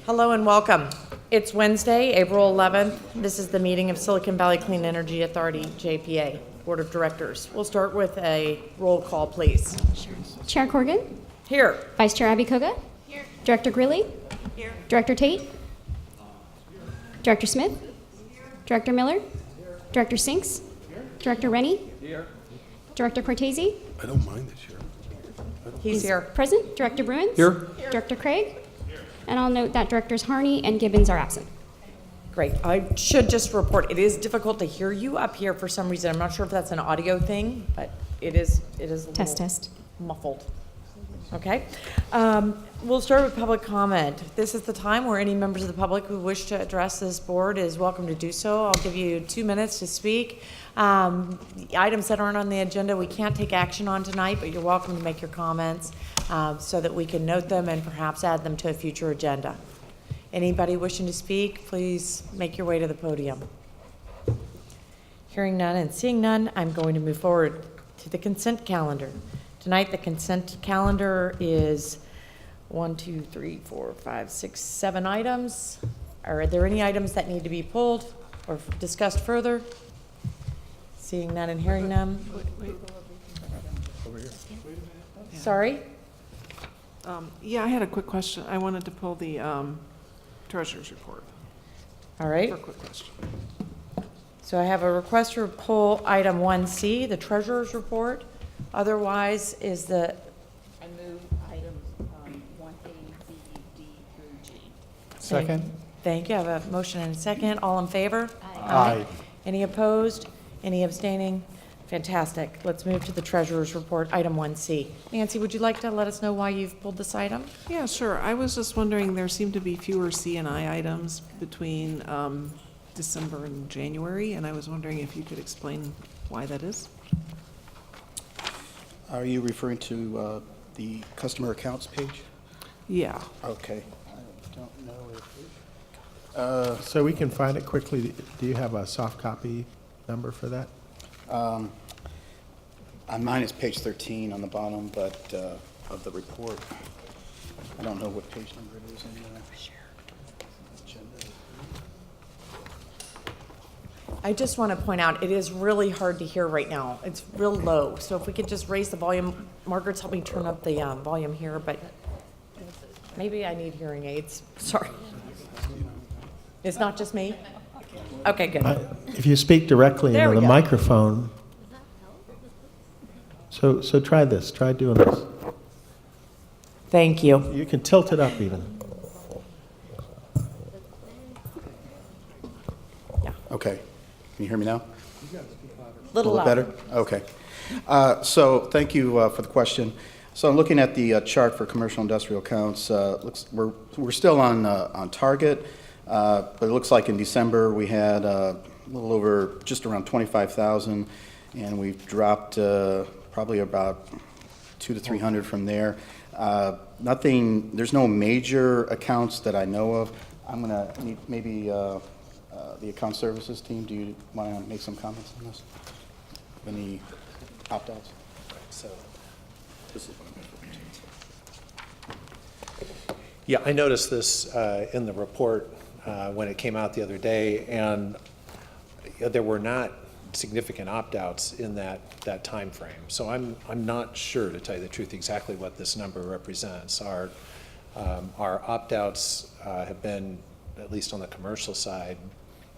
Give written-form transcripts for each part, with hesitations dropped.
Hello and welcome. It's Wednesday, April 11th. This is the meeting of Silicon Valley Clean Energy Authority, JPA, Board of Directors. We'll start with a roll call, please. Chair Corrigan? Here. Vice Chair Abby Koga? Here. Director Greeley? Here. Director Tate? Director Smith? Here. Director Miller? Here. Director Sinks? Here. Director Rennie? Here. Director Cortese? I don't mind this year. He's here. Present. Director Bruins? Here. Director Craig? Here. And I'll note that Directors Harney and Gibbons are absent. Great. I should just report, it is difficult to hear you up here for some reason. I'm not sure if that's an audio thing, but it is a little Test. muffled. Okay. We'll start with public comment. This is the time where any members of the public who wish to address this board is welcome to do so. I'll give you 2 minutes to speak. The items that aren't on the agenda we can't take action on tonight, but you're welcome to make your comments so that we can note them and perhaps add them to a future agenda. Anybody wishing to speak, please make your way to the podium. Hearing none and seeing none, I'm going to move forward to the consent calendar. Tonight, the consent calendar is 7 items. Are there any items that need to be pulled or discussed further? Seeing none and hearing none. Over here. Sorry? Yeah, I had a quick question. I wanted to pull the treasurer's report All right. for a quick question. So I have a request to pull item 1C, the treasurer's report. Otherwise, is the I move items 1A, B, D through G. Second. Thank you. I have a motion and a second. All in favor? Aye. Any opposed? Any abstaining? Fantastic. Let's move to the treasurer's report, item 1C. Nancy, would you like to let us know why you've pulled this item? Yeah, sure. I was just wondering, there seem to be fewer C&I items between December and January, and I was wondering if you could explain why that is. Are you referring to the customer accounts page? Yeah. Okay. I don't know if So we can find it quickly. Do you have a soft copy number for that? on mine is page 13 on the bottom, but of the report. I don't know what page number it is in the agenda. I just want to point out, it is really hard to hear right now. It's real low. So if we could just raise the volume. Margaret's helping turn up the volume here, but maybe I need hearing aids. Sorry. It's not just me? Okay, good. If you speak directly There into we the go. microphone. So try this. Try doing this. Thank you. You can tilt it up even. Okay. Can you hear me now? Little A little louder. better? Okay. So thank you for the question. So I'm looking at the chart for commercial industrial accounts. We're still on target, but it looks like in December we had a little over, just around 25,000, and we've dropped probably about 200 to 300 from there. Nothing. There's no major accounts that I know of. I'm gonna need maybe. The account services team, do you want to make some comments on this? Any opt-outs? So, this is what I'm Yeah, I noticed this in the report when it came out the other day, and there were not significant opt-outs in that time frame. So I'm not sure, to tell you the truth, exactly what this number represents. Our opt-outs have been, at least on the commercial side,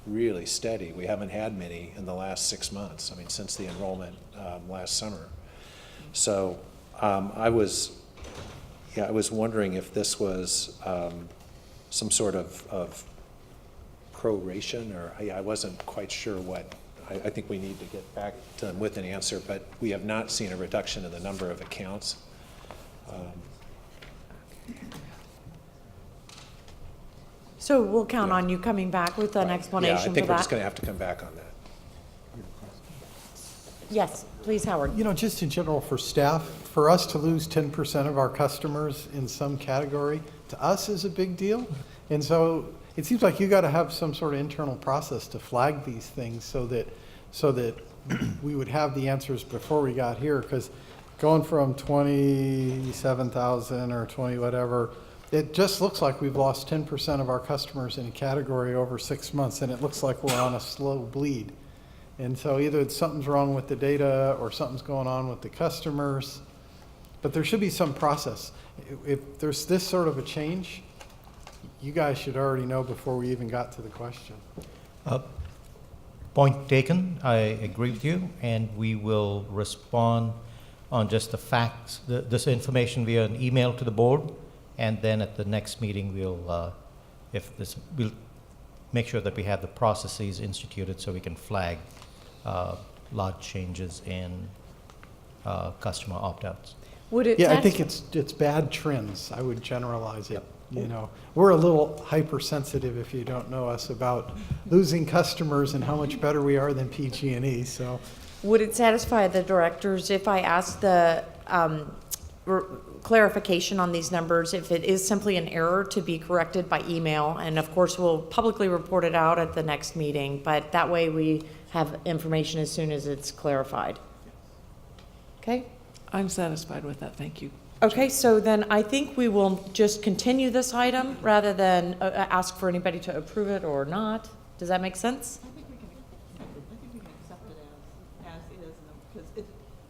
really steady. We haven't had many in the last 6 months, I mean, since the enrollment last summer. So I was wondering if this was some sort of proration, or I wasn't quite sure what. I think we need to get back to them with an answer, but we have not seen a reduction in the number of accounts. So we'll count on you coming back with an explanation for that. Yeah, I think we're just going to have to come back on that. Yes, please, Howard. You know, just in general for staff, for us to lose 10% of our customers in some category, to us is a big deal. And so it seems like you got to have some sort of internal process to flag these things so that we would have the answers before we got here. Because going from 27,000 or 20 whatever it just looks like we've lost 10% of our customers in a category over 6 months, and it looks like we're on a slow bleed. And so either something's wrong with the data or something's going on with the customers, but there should be some process. If there's this sort of a change, you guys should already know before we even got to the question. Point taken, I agree with you, and we will respond on just the facts, this information via an email to the board, and then at the next meeting, we'll make sure that we have the processes instituted so we can flag large changes in customer opt-outs. Would it Yeah, I think it's bad trends. I would generalize it. You know, we're a little hypersensitive, if you don't know us, about losing customers and how much better we are than PG&E. So, would it satisfy the directors if I asked the clarification on these numbers, if it is simply an error, to be corrected by email? And of course, we'll publicly report it out at the next meeting, but that way we have information as soon as it's clarified. Okay? I'm satisfied with that, thank you. Okay, so then I think we will just continue this item rather than ask for anybody to approve it or not. Does that make sense? I think we can accept it as is, because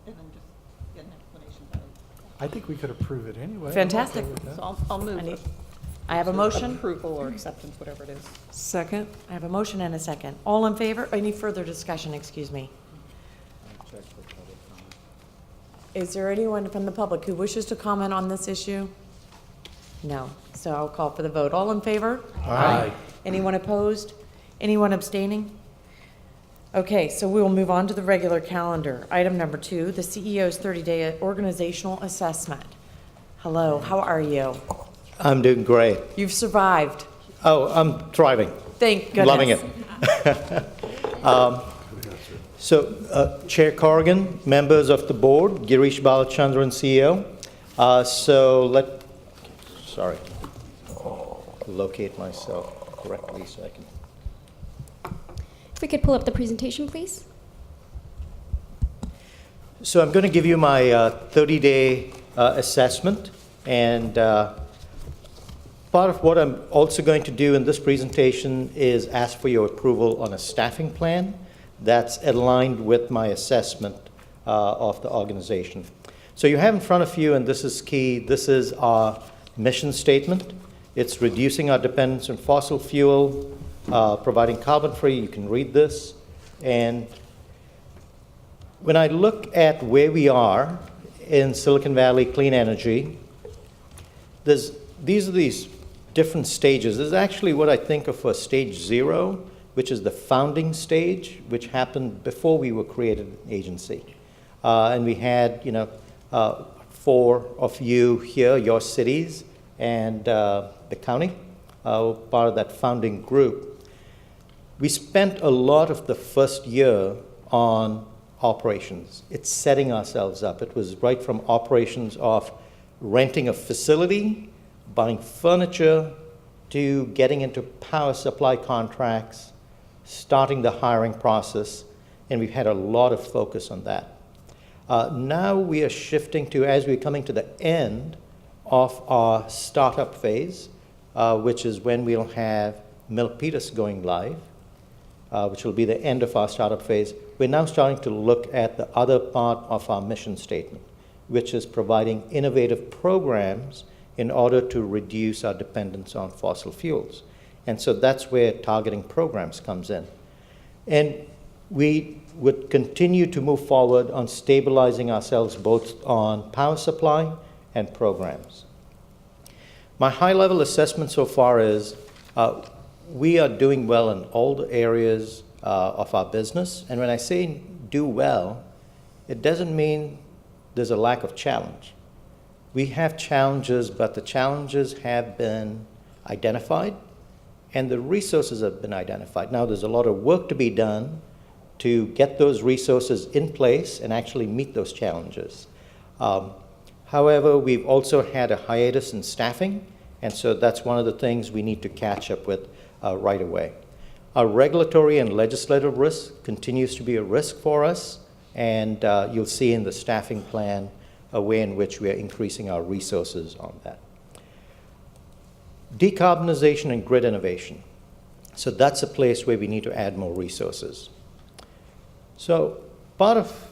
and then just get an explanation about it. I think we could approve it anyway. I'm Fantastic. okay with that. So I'll move I have a motion. approval or acceptance, whatever it is. Second? I have a motion and a second. All in favor? Any further discussion, excuse me? Is there anyone from the public who wishes to comment on this issue? No. So I'll call for the vote. All in favor? Aye. Anyone opposed? Anyone abstaining? Okay, so we will move on to the regular calendar. Item number 2, the CEO's 30-day organizational assessment. Hello, how are you? I'm doing great. You've survived. Oh, I'm thriving. Thank goodness. Loving it. So, Chair Corrigan, members of the board, Girish Balachandran, CEO. Locate myself correctly so I can. If we could pull up the presentation, please. So I'm going to give you my 30-day assessment, and part of what I'm also going to do in this presentation is ask for your approval on a staffing plan that's aligned with my assessment of the organization. So you have in front of you, and this is key, this is our mission statement. It's reducing our dependence on fossil fuel, providing carbon-free. You can read this. And when I look at where we are in Silicon Valley clean energy, these are these different stages. This is actually what I think of as stage 0, which is the founding stage, which happened before we were created an agency. And we had, 4 of you here, your cities, and the county, part of that founding group. We spent a lot of the first year on operations. It's setting ourselves up. It was right from operations of renting a facility, buying furniture, to getting into power supply contracts, starting the hiring process, and we've had a lot of focus on that. Now we are shifting to, as we're coming to the end of our startup phase, which is when we'll have Milpitas going live, which will be the end of our startup phase. We're now starting to look at the other part of our mission statement, which is providing innovative programs in order to reduce our dependence on fossil fuels. And so that's where targeting programs comes in. And we would continue to move forward on stabilizing ourselves both on power supply and programs. My high-level assessment so far is we are doing well in all the areas of our business. And when I say do well, it doesn't mean there's a lack of challenge. We have challenges, but the challenges have been identified and the resources have been identified. Now there's a lot of work to be done to get those resources in place and actually meet those challenges. However, we've also had a hiatus in staffing, and so that's one of the things we need to catch up with right away. Our regulatory and legislative risk continues to be a risk for us, and you'll see in the staffing plan a way in which we are increasing our resources on that. Decarbonization and grid innovation. So that's a place where we need to add more resources. So part of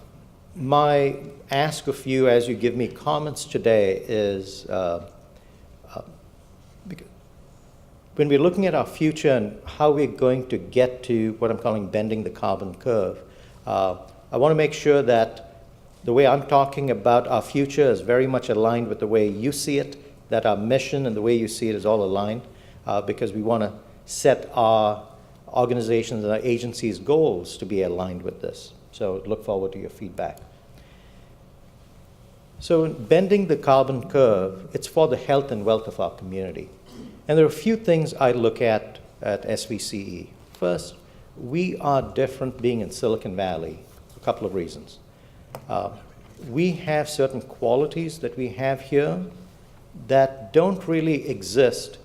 my ask of you as you give me comments today is when we're looking at our future and how we're going to get to what I'm calling bending the carbon curve, I want to make sure that the way I'm talking about our future is very much aligned with the way you see it, that our mission and the way you see it is all aligned, because we want to set our organizations and our agencies' goals to be aligned with this. So look forward to your feedback. So in bending the carbon curve, it's for the health and wealth of our community. And there are a few things I look at SVCE. First, we are different being in Silicon Valley for a couple of reasons. We have certain qualities that we have here that don't really exist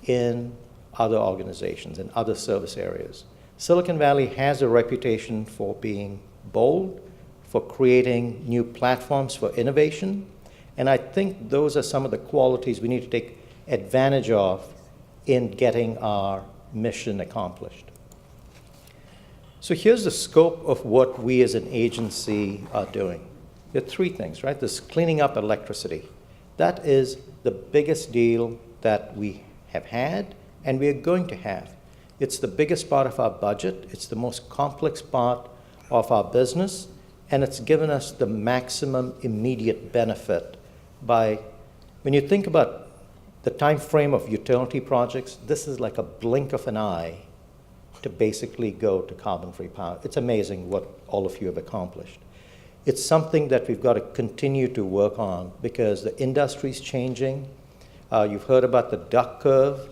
in other organizations and other service areas. Silicon Valley has a reputation for being bold, for creating new platforms for innovation, and I think those are some of the qualities we need to take advantage of in getting our mission accomplished. So here's the scope of what we as an agency are doing. There are three things, right? This cleaning up electricity. That is the biggest deal that we have had and we are going to have. It's the biggest part of our budget. It's the most complex part of our business, and it's given us the maximum immediate benefit by, when you think about the time frame of utility projects, this is like a blink of an eye to basically go to carbon-free power. It's amazing what all of you have accomplished. It's something that we've got to continue to work on because the industry's changing. You've heard about the duck curve.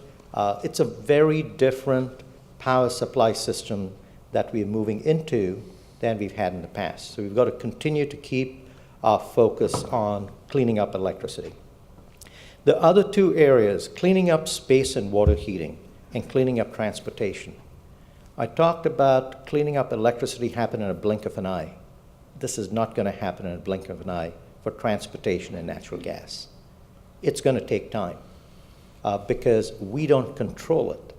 It's a very different power supply system that we're moving into than we've had in the past. So we've got to continue to keep our focus on cleaning up electricity. The other two areas, cleaning up space and water heating and cleaning up transportation. I talked about cleaning up electricity happen in a blink of an eye. This is not going to happen in a blink of an eye for transportation and natural gas. It's going to take time because we don't control it.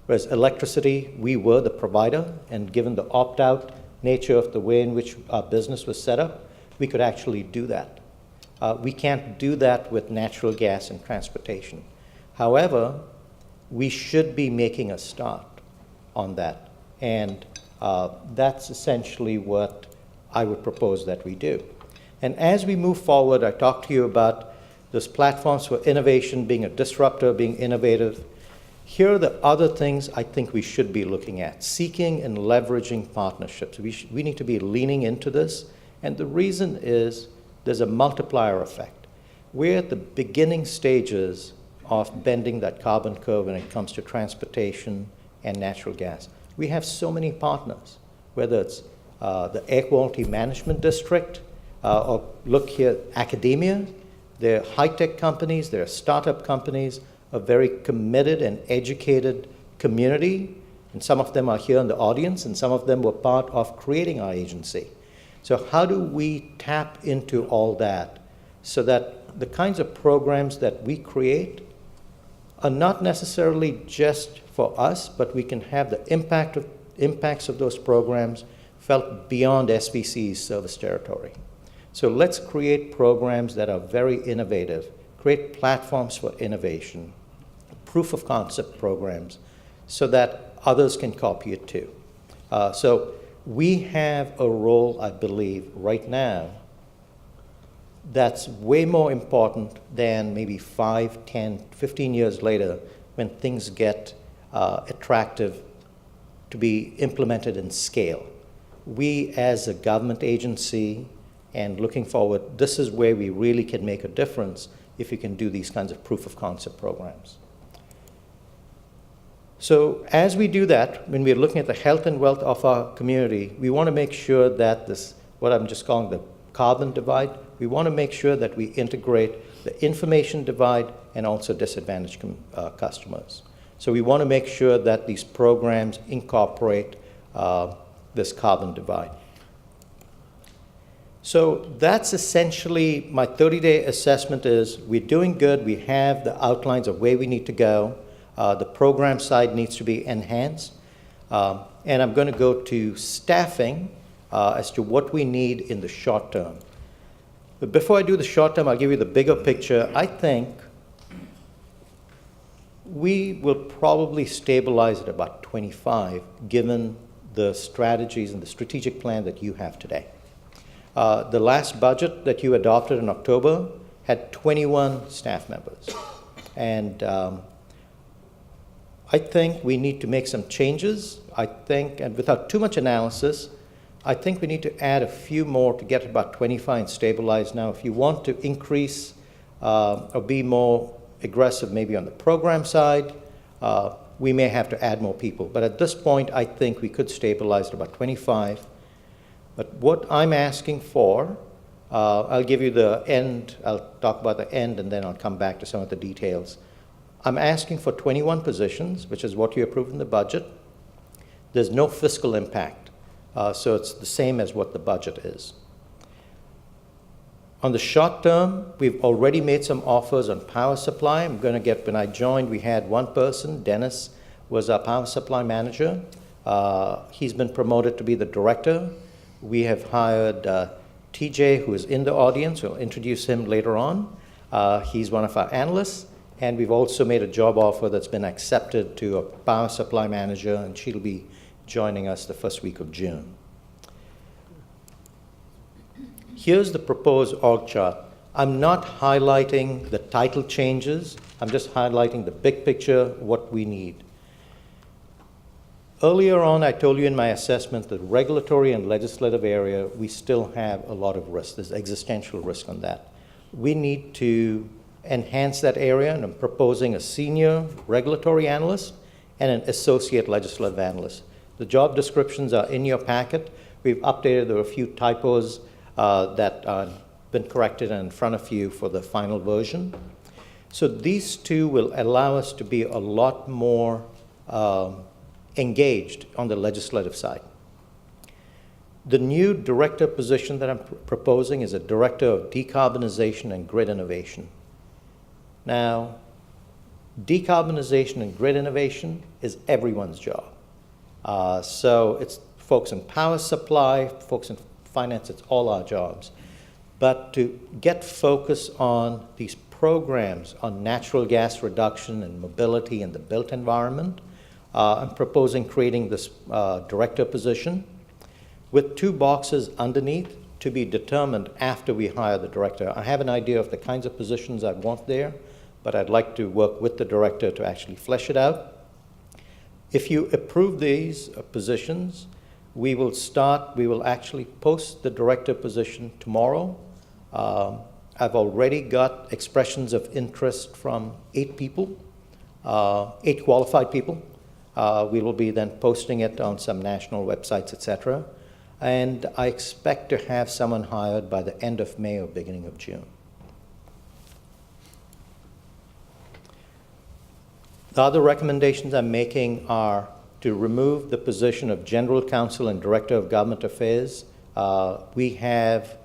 Whereas electricity, we were the provider, and given the opt-out nature of the way in which our business was set up, we could actually do that. We can't do that with natural gas and transportation. However, we should be making a start on that. And that's essentially what I would propose that we do. And as we move forward, I talked to you about those platforms for innovation, being a disruptor, being innovative. Here are the other things I think we should be looking at, seeking and leveraging partnerships. We need to be leaning into this, and the reason is there's a multiplier effect. We're at the beginning stages of bending that carbon curve when it comes to transportation and natural gas. We have so many partners, whether it's the Air Quality Management District, or look here, academia. There are high-tech companies, there are startup companies, a very committed and educated community, and some of them are here in the audience, and some of them were part of creating our agency. So how do we tap into all that so that the kinds of programs that we create are not necessarily just for us, but we can have the impacts of those programs felt beyond SVC's service territory. So let's create programs that are very innovative, create platforms for innovation, proof of concept programs, so that others can copy it too. So we have a role, I believe, right now that's way more important than maybe 5, 10, 15 years later when things get attractive to be implemented in scale. We as a government agency, and looking forward, this is where we really can make a difference if we can do these kinds of proof of concept programs. So as we do that, when we're looking at the health and wealth of our community, we want to make sure that this, what I'm just calling the carbon divide, we want to make sure that we integrate the information divide and also disadvantaged customers. So we want to make sure that these programs incorporate this carbon divide. So that's essentially my 30-day assessment is we're doing good. We have the outlines of where we need to go. The program side needs to be enhanced. And I'm going to go to staffing as to what we need in the short term. But before I do the short term, I'll give you the bigger picture. I think we will probably stabilize at about 25, given the strategies and the strategic plan that you have today. The last budget that you adopted in October had 21 staff members. And I think we need to make some changes. I think, and without too much analysis, I think we need to add a few more to get about 25 and stabilize. Now, if you want to increase or be more aggressive maybe on the program side, we may have to add more people. But at this point, I think we could stabilize at about 25. But what I'm asking for, I'll give you the end, I'll talk about the end, and then I'll come back to some of the details. I'm asking for 21 positions, which is what you approved in the budget. There's no fiscal impact, so it's the same as what the budget is. On the short term, we've already made some offers on power supply. When I joined, we had one person, Dennis, was our power supply manager. He's been promoted to be the director. We have hired TJ, who is in the audience. We'll introduce him later on. He's one of our analysts. And we've also made a job offer that's been accepted to a power supply manager, and she'll be joining us the first week of June. Here's the proposed org chart. I'm not highlighting the title changes. I'm just highlighting the big picture, what we need. Earlier on, I told you in my assessment that regulatory and legislative area, we still have a lot of risk. There's existential risk on that. We need to enhance that area, and I'm proposing a senior regulatory analyst and an associate legislative analyst. The job descriptions are in your packet. We've updated. There are a few typos that have been corrected and in front of you for the final version. So these two will allow us to be a lot more engaged on the legislative side. The new director position that I'm proposing is a director of decarbonization and grid innovation. Now, decarbonization and grid innovation is everyone's job. So it's folks in power supply, folks in finance, it's all our jobs. But to get focus on these programs on natural gas reduction and mobility in the built environment, I'm proposing creating this director position with 2 boxes underneath to be determined after we hire the director. I have an idea of the kinds of positions I want there, but I'd like to work with the director to actually flesh it out. If you approve these positions, we will actually post the director position tomorrow. I've already got expressions of interest from 8 people, 8 qualified people. We will be then posting it on some national websites, etc. And I expect to have someone hired by the end of May or beginning of June. The other recommendations I'm making are to remove the position of General Counsel and Director of Government Affairs. We have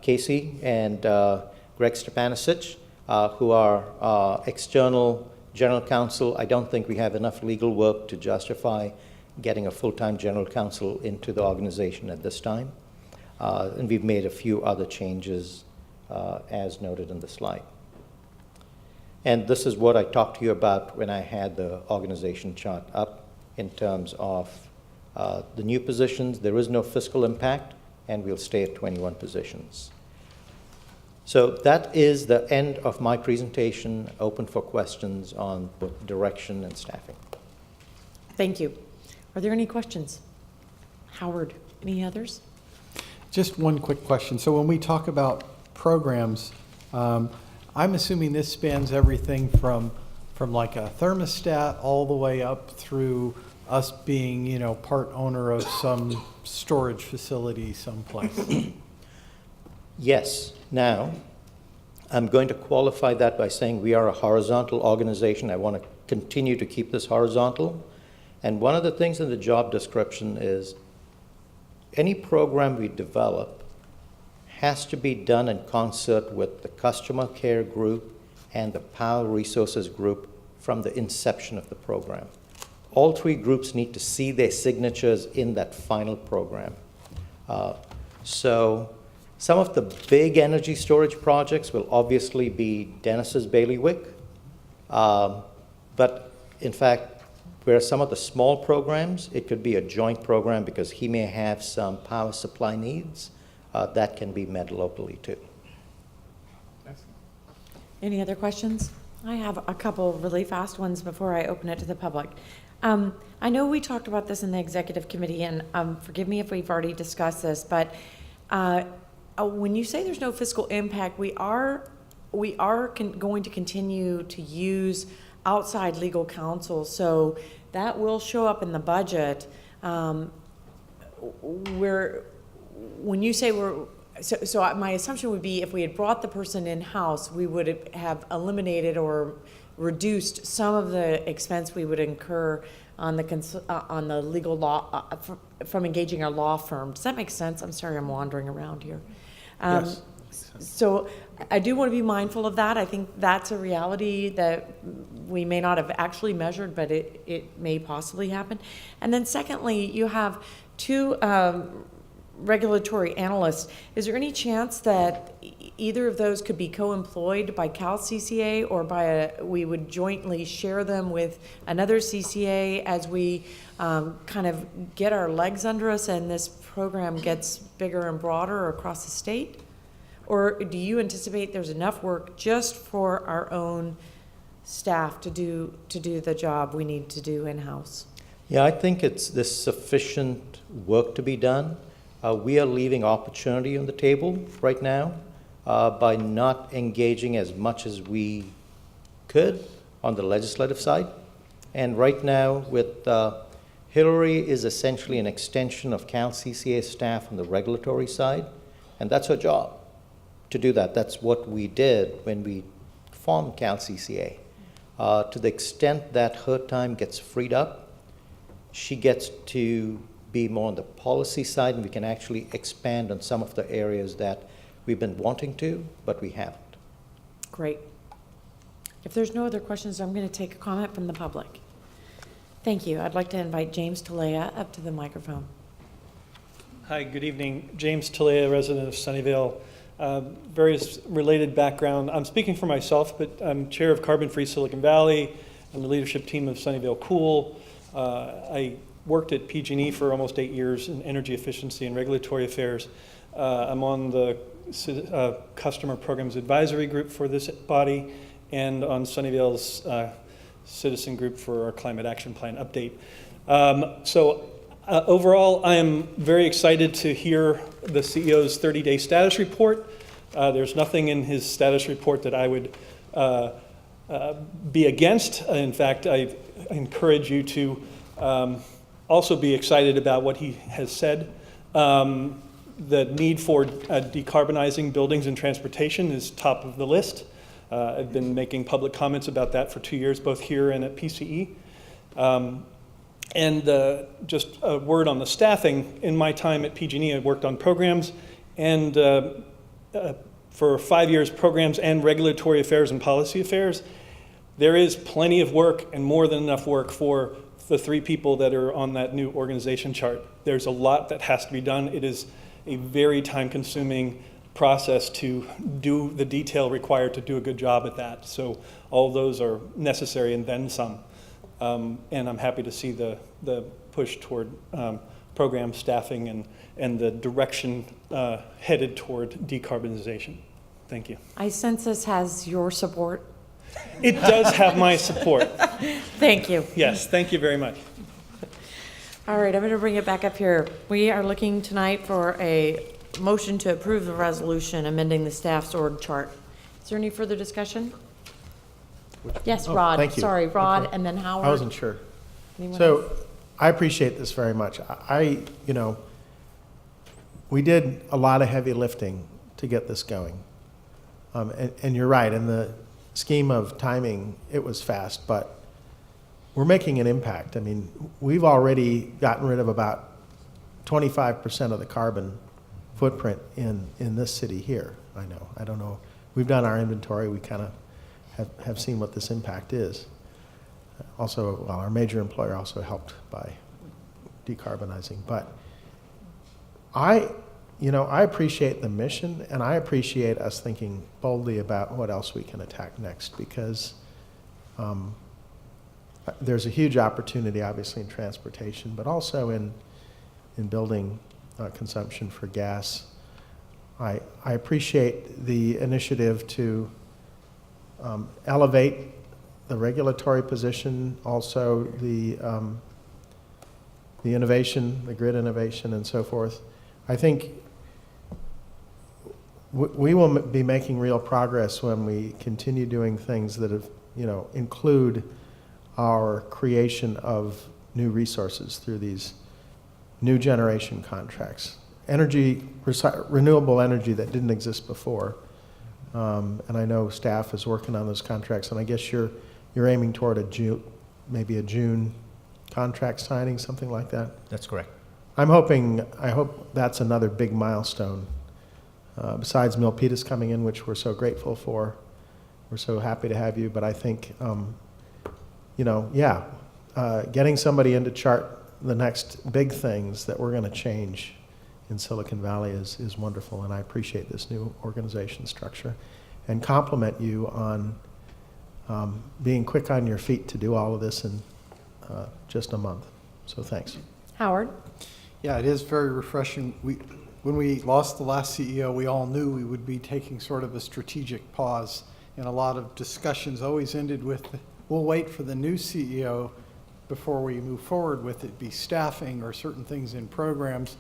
Casey and Greg Stepanisic, who are external General Counsel. I don't think we have enough legal work to justify getting a full-time General Counsel into the organization at this time. And we've made a few other changes as noted in the slide. And this is what I talked to you about when I had the organization chart up in terms of the new positions. There is no fiscal impact, and we'll stay at 21 positions. So that is the end of my presentation, open for questions on both direction and staffing. Thank you. Are there any questions? Howard, any others? Just one quick question. So when we talk about programs, I'm assuming this spans everything from like a thermostat all the way up through us being, part owner of some storage facility someplace. Yes. Now, I'm going to qualify that by saying we are a horizontal organization. I want to continue to keep this horizontal. And one of the things in the job description is any program we develop has to be done in concert with the customer care group and the power resources group from the inception of the program. All three groups need to see their signatures in that final program. So some of the big energy storage projects will obviously be Dennis's bailiwick. But in fact, where some of the small programs, it could be a joint program because he may have some power supply needs that can be met locally too. Any other questions? I have a couple really fast ones before I open it to the public. I know we talked about this in the executive committee, and forgive me if we've already discussed this, but when you say there's no fiscal impact, we are going to continue to use outside legal counsel, so that will show up in the budget. When you say so my assumption would be if we had brought the person in-house, we would have eliminated or reduced some of the expense we would incur on the legal law from engaging our law firm. Does that make sense? I'm sorry, I'm wandering around here. Yes. So I do want to be mindful of that. I think that's a reality that we may not have actually measured, but it may possibly happen. And then secondly, you have two regulatory analysts. Is there any chance that either of those could be co-employed by CalCCA or we would jointly share them with another CCA as we kind of get our legs under us and this program gets bigger and broader across the state? Or do you anticipate there's enough work just for our own staff to do the job we need to do in-house? Yeah, I think there's sufficient work to be done. We are leaving opportunity on the table right now by not engaging as much as we could on the legislative side. And right now, with Hillary is essentially an extension of CalCCA staff on the regulatory side, and that's her job to do that. That's what we did when we formed CalCCA. To the extent that her time gets freed up, she gets to be more on the policy side, and we can actually expand on some of the areas that we've been wanting to, but we haven't. Great. If there's no other questions, I'm going to take a comment from the public. Thank you. I'd like to invite James Talea up to the microphone. Hi, good evening. James Talea, resident of Sunnyvale. Various related background. I'm speaking for myself, but I'm chair of Carbon Free Silicon Valley and the leadership team of Sunnyvale Cool. I worked at PG&E for almost 8 years in energy efficiency and regulatory affairs. I'm on the customer programs advisory group for this body and on Sunnyvale's citizen group for our climate action plan update. Overall, I am very excited to hear the CEO's 30-day status report. There's nothing in his status report that I would be against. In fact, I encourage you to also be excited about what he has said. The need for decarbonizing buildings and transportation is top of the list. I've been making public comments about that for 2 years, both here and at PCE. Just a word on the staffing. In my time at PG&E, I worked on programs, and for 5 years, programs and regulatory affairs and policy affairs. There is plenty of work and more than enough work for the 3 people that are on that new organization chart. There's a lot that has to be done. It is a very time-consuming process to do the detail required to do a good job at that. So all those are necessary and then some. And I'm happy to see the push toward program staffing and the direction headed toward decarbonization. Thank you. I sense this has your support. It does have my support. Thank you. Yes, thank you very much. All right, I'm going to bring it back up here. We are looking tonight for a motion to approve the resolution amending the staff's org chart. Is there any further discussion? Yes, Rod. Thank you. Sorry, Rod, Okay. and then Howard. I wasn't sure. Anyone So else? I appreciate this very much. We did a lot of heavy lifting to get this going. And you're right, in the scheme of timing, it was fast, but we're making an impact. I mean, we've already gotten rid of about 25% of the carbon footprint in this city here. I don't know. We've done our inventory. We kind of have seen what this impact is. also, well, our major employer also helped by decarbonizing. But I appreciate the mission, and I appreciate us thinking boldly about what else we can attack next, because there's a huge opportunity, obviously, in transportation, but also in building consumption for gas. I appreciate the initiative to elevate the regulatory position, also the innovation, the grid innovation, and so forth. I think we will be making real progress when we continue doing things that have, include our creation of new resources through these new generation contracts. Renewable energy that didn't exist before. And I know staff is working on those contracts, and I guess you're aiming toward maybe a June contract signing, something like that? That's correct. I hope that's another big milestone. Besides Milpitas coming in, which we're so grateful for, we're so happy to have you, but I think, getting somebody in to chart the next big things that we're going to change in Silicon Valley is wonderful, and I appreciate this new organization structure and compliment you on being quick on your feet to do all of this in just a month. So thanks. Howard? Yeah, it is very refreshing. When we lost the last CEO, we all knew we would be taking sort of a strategic pause, and a lot of discussions always ended with, we'll wait for the new CEO before we move forward with it, be staffing or certain things in programs.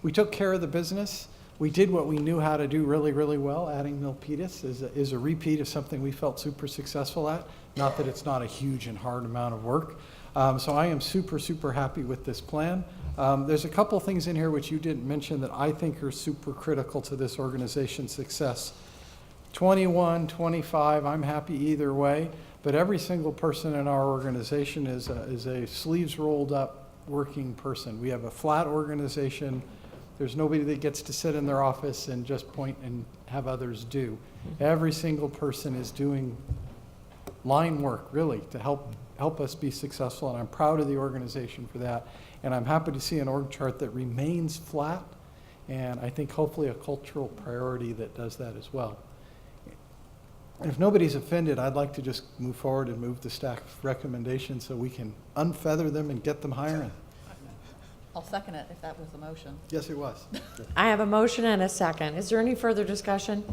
We took care of the business. We did what we knew how to do really, really well. Adding Milpitas is a repeat of something we felt super successful at. Not that it's not a huge and hard amount of work. So I am super, super happy with this plan. There's a couple things in here which you didn't mention that I think are super critical to this organization's success. 21, 25, I'm happy either way, but every single person in our organization is a sleeves rolled up working person. We have a flat organization. There's nobody that gets to sit in their office and just point and have others do. Every single person is doing line work, really, to help us be successful, and I'm proud of the organization for that. And I'm happy to see an org chart that remains flat, and I think hopefully a cultural priority that does that as well. And if nobody's offended, I'd like to just move forward and move the staff recommendations so we can unfeather them and get them hiring. I'll second it if that was the motion. Yes, it was. I have a motion and a second. Is there any further discussion?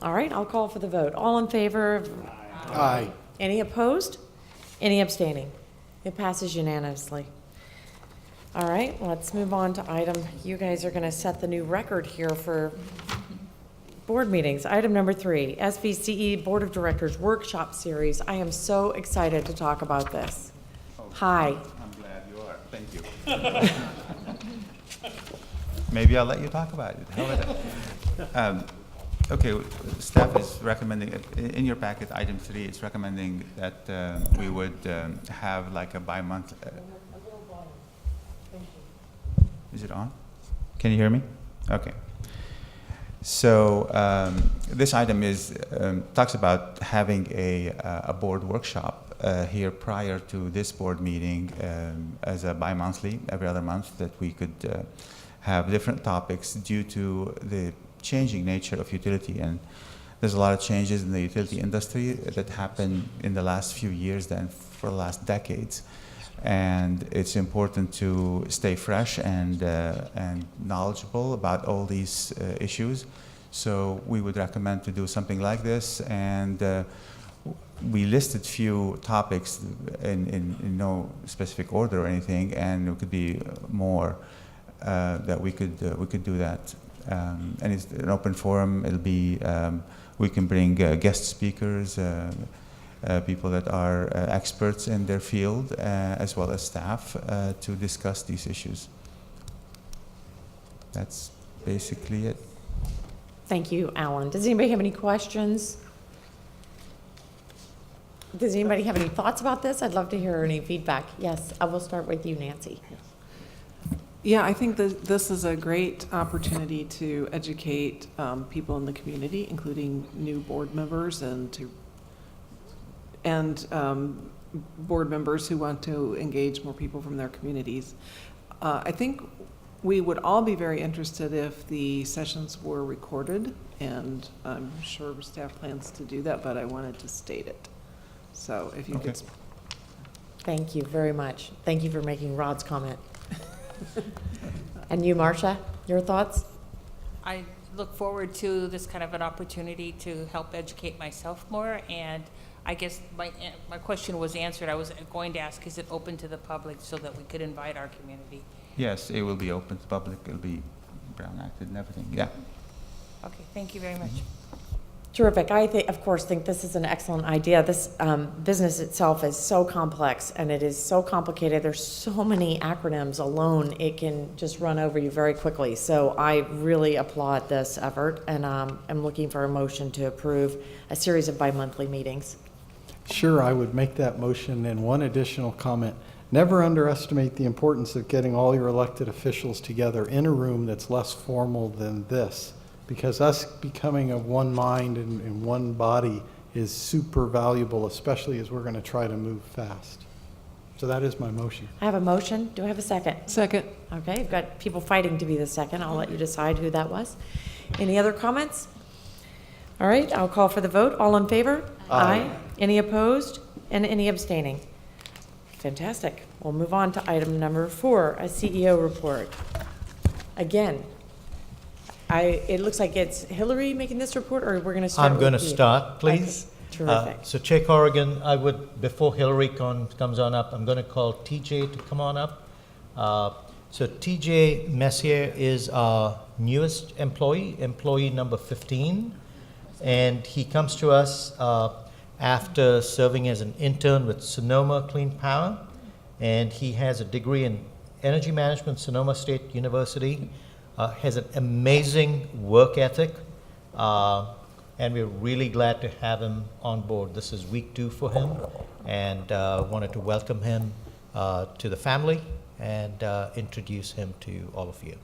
All right, I'll call for the vote. All in favor? Aye. Any opposed? Any abstaining? It passes unanimously. All right, let's move on to item, you guys are going to set the new record here for board meetings. Item number 3, SVCE Board of Directors Workshop Series. I am so excited to talk about this. Hi. I'm glad you are. Thank you. Maybe I'll let you talk about it. How about it? Okay, staff is recommending, in your packet, item 3, it's recommending that we would have like a bi-month. Is it on? Can you hear me? Okay. So this item talks about having a board workshop here prior to this board meeting as a bi-monthly, every other month, that we could have different topics due to the changing nature of utility. And there's a lot of changes in the utility industry that happened in the last few years than for the last decades. And it's important to stay fresh and knowledgeable about all these issues. So we would recommend to do something like this. And we listed few topics in no specific order or anything, and it could be more that we could do that. And it's an open forum. It'll be, we can bring guest speakers, people that are experts in their field, as well as staff, to discuss these issues. That's basically it. Thank you, Alan. Does anybody have any questions? Does anybody have any thoughts about this? I'd love to hear any feedback. Yes, I will start with you, Nancy. Yeah, I think that this is a great opportunity to educate people in the community, including new board members, and board members who want to engage more people from their communities. I think we would all be very interested if the sessions were recorded, and I'm sure staff plans to do that, but I wanted to state it. So if you could. Thank you very much. Thank you for making Rod's comment. And you, Marcia, your thoughts? I look forward to this kind of an opportunity to help educate myself more, and I guess my question was answered. I was going to ask, is it open to the public so that we could invite our community? Yes, it will be open to public. It'll be Brown Acted and everything. Yeah. Okay, thank you very much. Terrific. I of course think this is an excellent idea. This business itself is so complex and it is so complicated. There's so many acronyms alone. It can just run over you very quickly. So I really applaud this effort, and I'm looking for a motion to approve a series of bi-monthly meetings. Sure, I would make that motion, and one additional comment. Never underestimate the importance of getting all your elected officials together in a room that's less formal than this, because us becoming of one mind and one body is super valuable, especially as we're going to try to move fast. So that is my motion. I have a motion. Do I have a second? Second. Okay, I've got people fighting to be the second. I'll let you decide who that was. Any other comments? All right, I'll call for the vote. All in favor? Aye. Any opposed? And any abstaining? Fantastic. We'll move on to item number 4, a CEO report. Again, it looks like it's Hillary making this report, or we're going to start I'm going to with you? start, please. Okay, terrific. So Chair Corrigan, I would, before Hillary comes on up, I'm going to call TJ to come on up. So TJ Messier is our newest employee number 15, and he comes to us after serving as an intern with Sonoma Clean Power, and he has a degree in energy management, Sonoma State University, has an amazing work ethic, and we're really glad to have him on board. This is week 2 for him, and wanted to welcome him to the family and introduce him to all of you.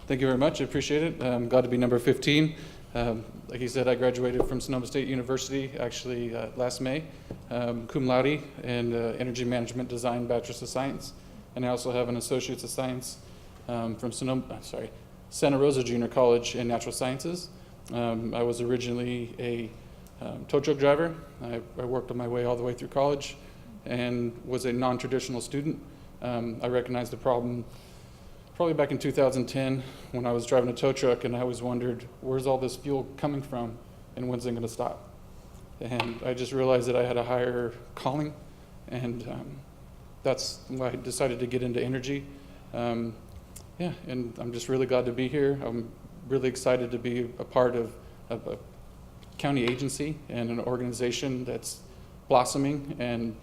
Thank you very much. I appreciate it. I'm glad to be number 15. Like he said, I graduated from Sonoma State University actually last May, cum laude in Energy Management Design Bachelor's of Science, and I also have an Associate's of Science from Santa Rosa Junior College in Natural Sciences. I was originally a tow truck driver. I worked on my way all the way through college and was a non-traditional student. I recognized the problem probably back in 2010 when I was driving a tow truck, and I always wondered, where's all this fuel coming from and when's it going to stop? And I just realized that I had a higher calling, and that's why I decided to get into energy. Yeah, and I'm just really glad to be here. I'm really excited to be a part of a county agency and an organization that's blossoming and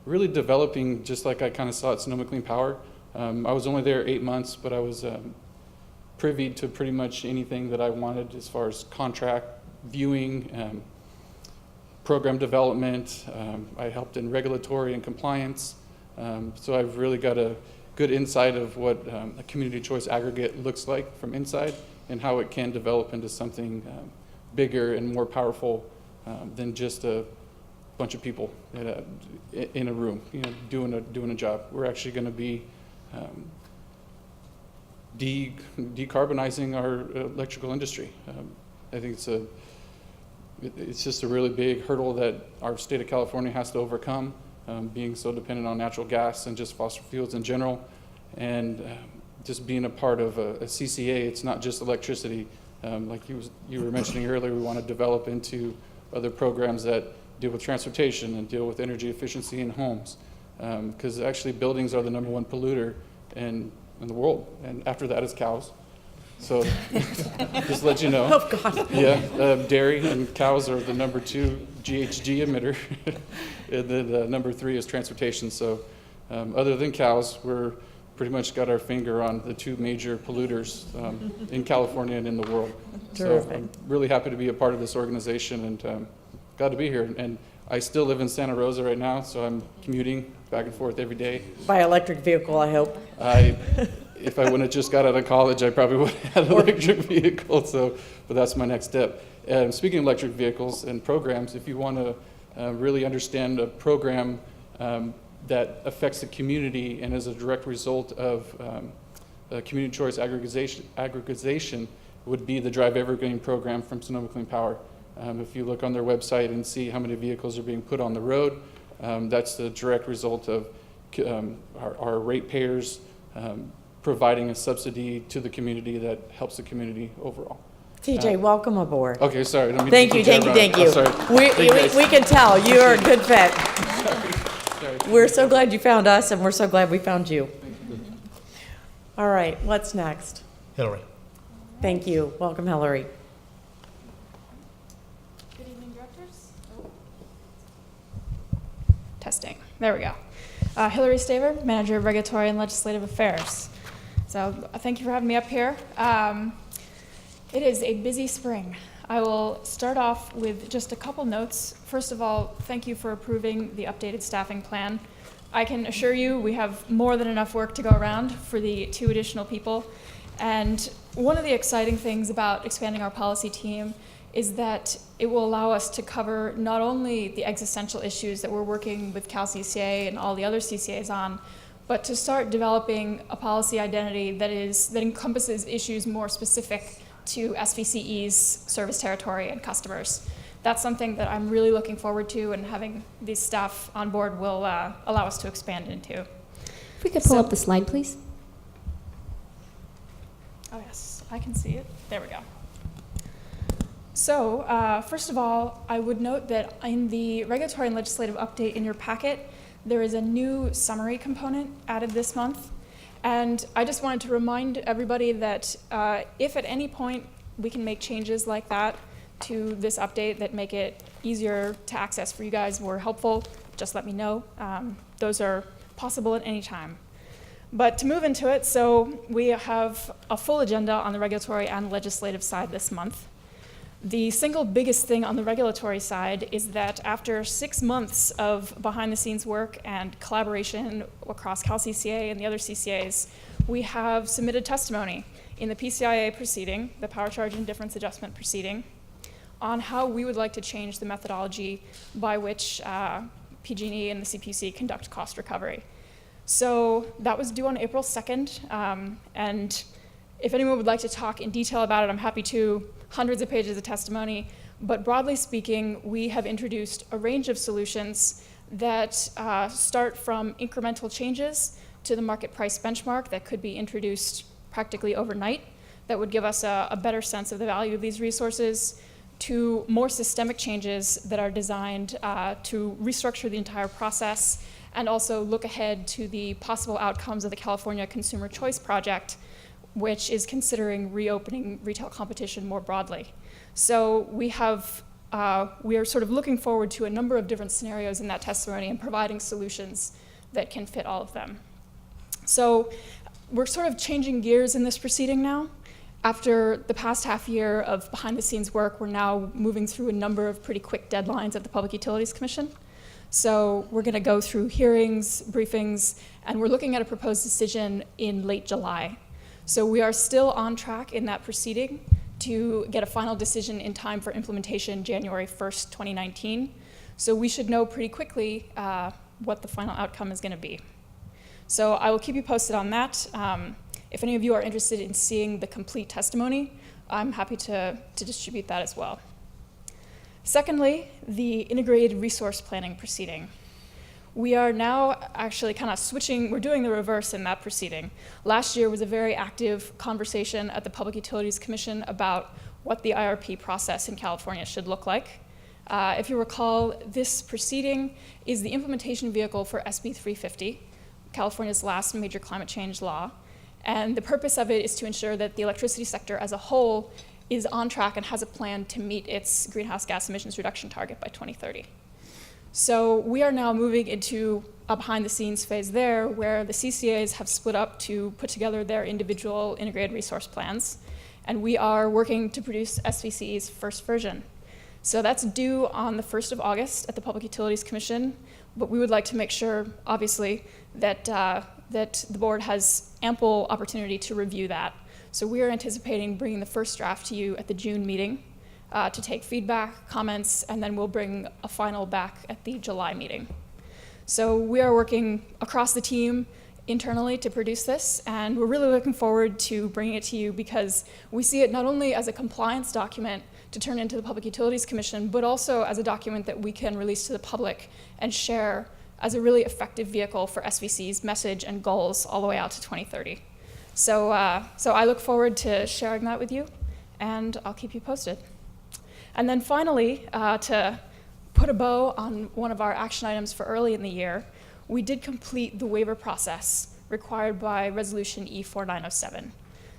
really developing, just like I kind of saw at Sonoma Clean Power. I was only there 8 months, but I was privy to pretty much anything that I wanted as far as contract viewing, program development. I helped in regulatory and compliance. So I've really got a good insight of what a community choice aggregate looks like from inside and how it can develop into something bigger and more powerful than just a bunch of people in a room, doing a job. We're actually going to be decarbonizing our electrical industry. I think it's just a really big hurdle that our state of California has to overcome, being so dependent on natural gas and just fossil fuels in general. And just being a part of a CCA, it's not just electricity. Like you were mentioning earlier, we want to develop into other programs that deal with transportation and deal with energy efficiency in homes. Because actually buildings are the #1 polluter in the world, and after that is cows. So just let you know. Oh, God. Yeah, dairy and cows are the #2 GHG emitter, and then #3 is transportation. So other than cows, we're pretty much got our finger on the 2 major polluters in California and in the world. Terrific. So I'm really happy to be a part of this organization, and glad to be here. And I still live in Santa Rosa right now, so I'm commuting back and forth every day. By electric vehicle, I hope. If I wouldn't have just got out of college, I probably would have had an electric vehicle. But that's my next step. Speaking of electric vehicles and programs, if you want to really understand a program that affects the community and is a direct result of community choice aggregation would be the Drive Evergreen program from Sonoma Clean Power. If you look on their website and see how many vehicles are being put on the road, that's the direct result of our ratepayers providing a subsidy to the community that helps the community overall. TJ, welcome aboard. Okay, sorry. I don't mean Thank to you, jump thank you, around. thank you. I'm sorry. We can tell you're a good fit. Sorry. We're so glad you found us, and we're so glad we found you. All right, what's next? Hillary. Thank you. Welcome, Hillary. Good evening, directors. Testing. There we go. Hillary Staver, Manager of Regulatory and Legislative Affairs. So thank you for having me up here. It is a busy spring. I will start off with just a couple notes. First of all, thank you for approving the updated staffing plan. I can assure you we have more than enough work to go around for the 2 additional people. And one of the exciting things about expanding our policy team is that it will allow us to cover not only the existential issues that we're working with CalCCA and all the other CCAs on, but to start developing a policy identity that encompasses issues more specific to SVCE's service territory and customers. That's something that I'm really looking forward to, and having these staff on board will allow us to expand into. If we could pull up the slide, please. Oh yes, I can see it. There we go. So first of all, I would note that in the regulatory and legislative update in your packet, there is a new summary component added this month. And I just wanted to remind everybody that if at any point we can make changes like that to this update that make it easier to access for you guys, more helpful, just let me know. Those are possible at any time. But to move into it, so we have a full agenda on the regulatory and legislative side this month. The single biggest thing on the regulatory side is that after 6 months of behind-the-scenes work and collaboration across CalCCA and the other CCAs, we have submitted testimony in the PCIA proceeding, the Power Charge and Difference Adjustment proceeding, on how we would like to change the methodology by which PG&E and the CPUC conduct cost recovery. So that was due on April 2nd, and if anyone would like to talk in detail about it, I'm happy to. Hundreds of pages of testimony, but broadly speaking, we have introduced a range of solutions that start from incremental changes to the market price benchmark that could be introduced practically overnight that would give us a better sense of the value of these resources, to more systemic changes that are designed to restructure the entire process and also look ahead to the possible outcomes of the California Consumer Choice Project, which is considering reopening retail competition more broadly. So we are sort of looking forward to a number of different scenarios in that testimony and providing solutions that can fit all of them. So we're sort of changing gears in this proceeding now. After the past half year of behind-the-scenes work, we're now moving through a number of pretty quick deadlines at the Public Utilities Commission. So we're going to go through hearings, briefings, and we're looking at a proposed decision in late July. So we are still on track in that proceeding to get a final decision in time for implementation January 1st, 2019. So we should know pretty quickly what the final outcome is going to be. So I will keep you posted on that. If any of you are interested in seeing the complete testimony, I'm happy to distribute that as well. Secondly, the integrated resource planning proceeding. We are now actually kind of switching, we're doing the reverse in that proceeding. Last year was a very active conversation at the Public Utilities Commission about what the IRP process in California should look like. If you recall, this proceeding is the implementation vehicle for SB 350, California's last major climate change law. And the purpose of it is to ensure that the electricity sector as a whole is on track and has a plan to meet its greenhouse gas emissions reduction target by 2030. So we are now moving into a behind-the-scenes phase there where the CCAs have split up to put together their individual integrated resource plans, and we are working to produce SVCE's first version. So that's due on the 1st of August at the Public Utilities Commission, but we would like to make sure, obviously, that the board has ample opportunity to review that. So we are anticipating bringing the first draft to you at the June meeting to take feedback, comments, and then we'll bring a final back at the July meeting. So we are working across the team internally to produce this, and we're really looking forward to bringing it to you because we see it not only as a compliance document to turn into the Public Utilities Commission, but also as a document that we can release to the public and share as a really effective vehicle for SVC's message and goals all the way out to 2030. So I look forward to sharing that with you, and I'll keep you posted. And then finally, to put a bow on one of our action items for early in the year, we did complete the waiver process required by Resolution E4907.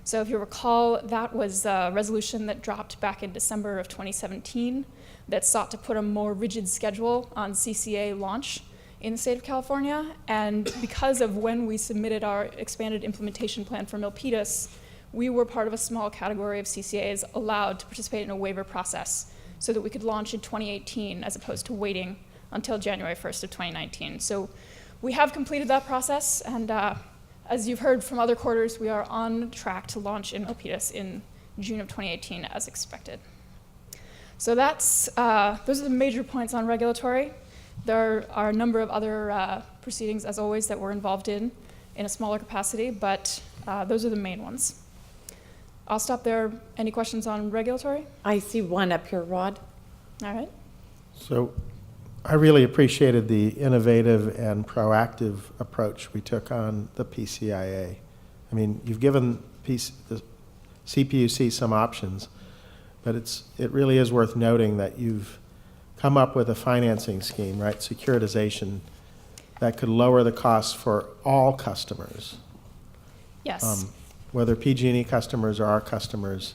So if you recall, that was a resolution that dropped back in December of 2017 that sought to put a more rigid schedule on CCA launch in the state of California. And because of when we submitted our expanded implementation plan for Milpitas, we were part of a small category of CCAs allowed to participate in a waiver process so that we could launch in 2018 as opposed to waiting until January 1st of 2019. So we have completed that process, and as you've heard from other quarters, we are on track to launch in Milpitas in June of 2018 as expected. So those are the major points on regulatory. There are a number of other proceedings, as always, that we're involved in a smaller capacity, but those are the main ones. I'll stop there. Any questions on regulatory? I see one up here, Rod. All right. So I really appreciated the innovative and proactive approach we took on the PCIA. I mean, you've given the CPUC some options, but it really is worth noting that you've come up with a financing scheme, right, securitization, that could lower the costs for all customers. Yes. Whether PG&E customers or our customers,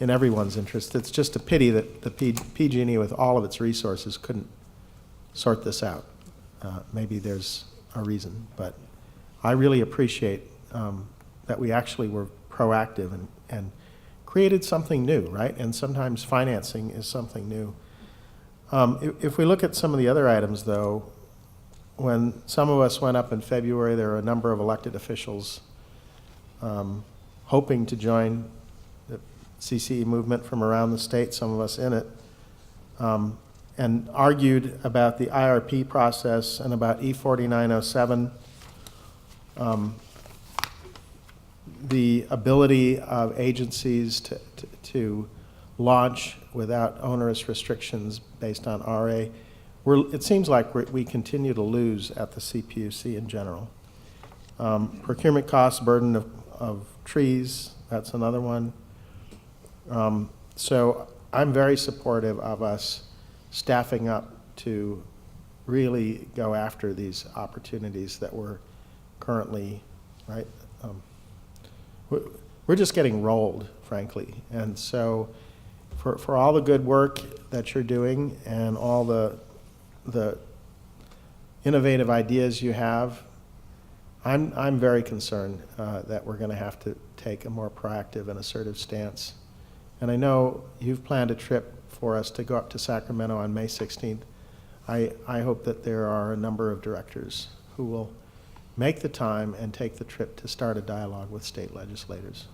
in everyone's interest. It's just a pity that the PG&E, with all of its resources, couldn't sort this out. Maybe there's a reason, but I really appreciate that we actually were proactive and created something new, right? And sometimes financing is something new. If we look at some of the other items, though, when some of us went up in February, there were a number of elected officials hoping to join the CCE movement from around the state, some of us in it, and argued about the IRP process and about E4907, the ability of agencies to launch without onerous restrictions based on RA. It seems like we continue to lose at the CPUC in general. Procurement costs, burden of trees, that's another one. So I'm very supportive of us staffing up to really go after these opportunities that we're currently, right? We're just getting rolled, frankly. And so for all the good work that you're doing and all the innovative ideas you have, I'm very concerned that we're going to have to take a more proactive and assertive stance. And I know you've planned a trip for us to go up to Sacramento on May 16th. I hope that there are a number of directors who will make the time and take the trip to start a dialogue with state legislators.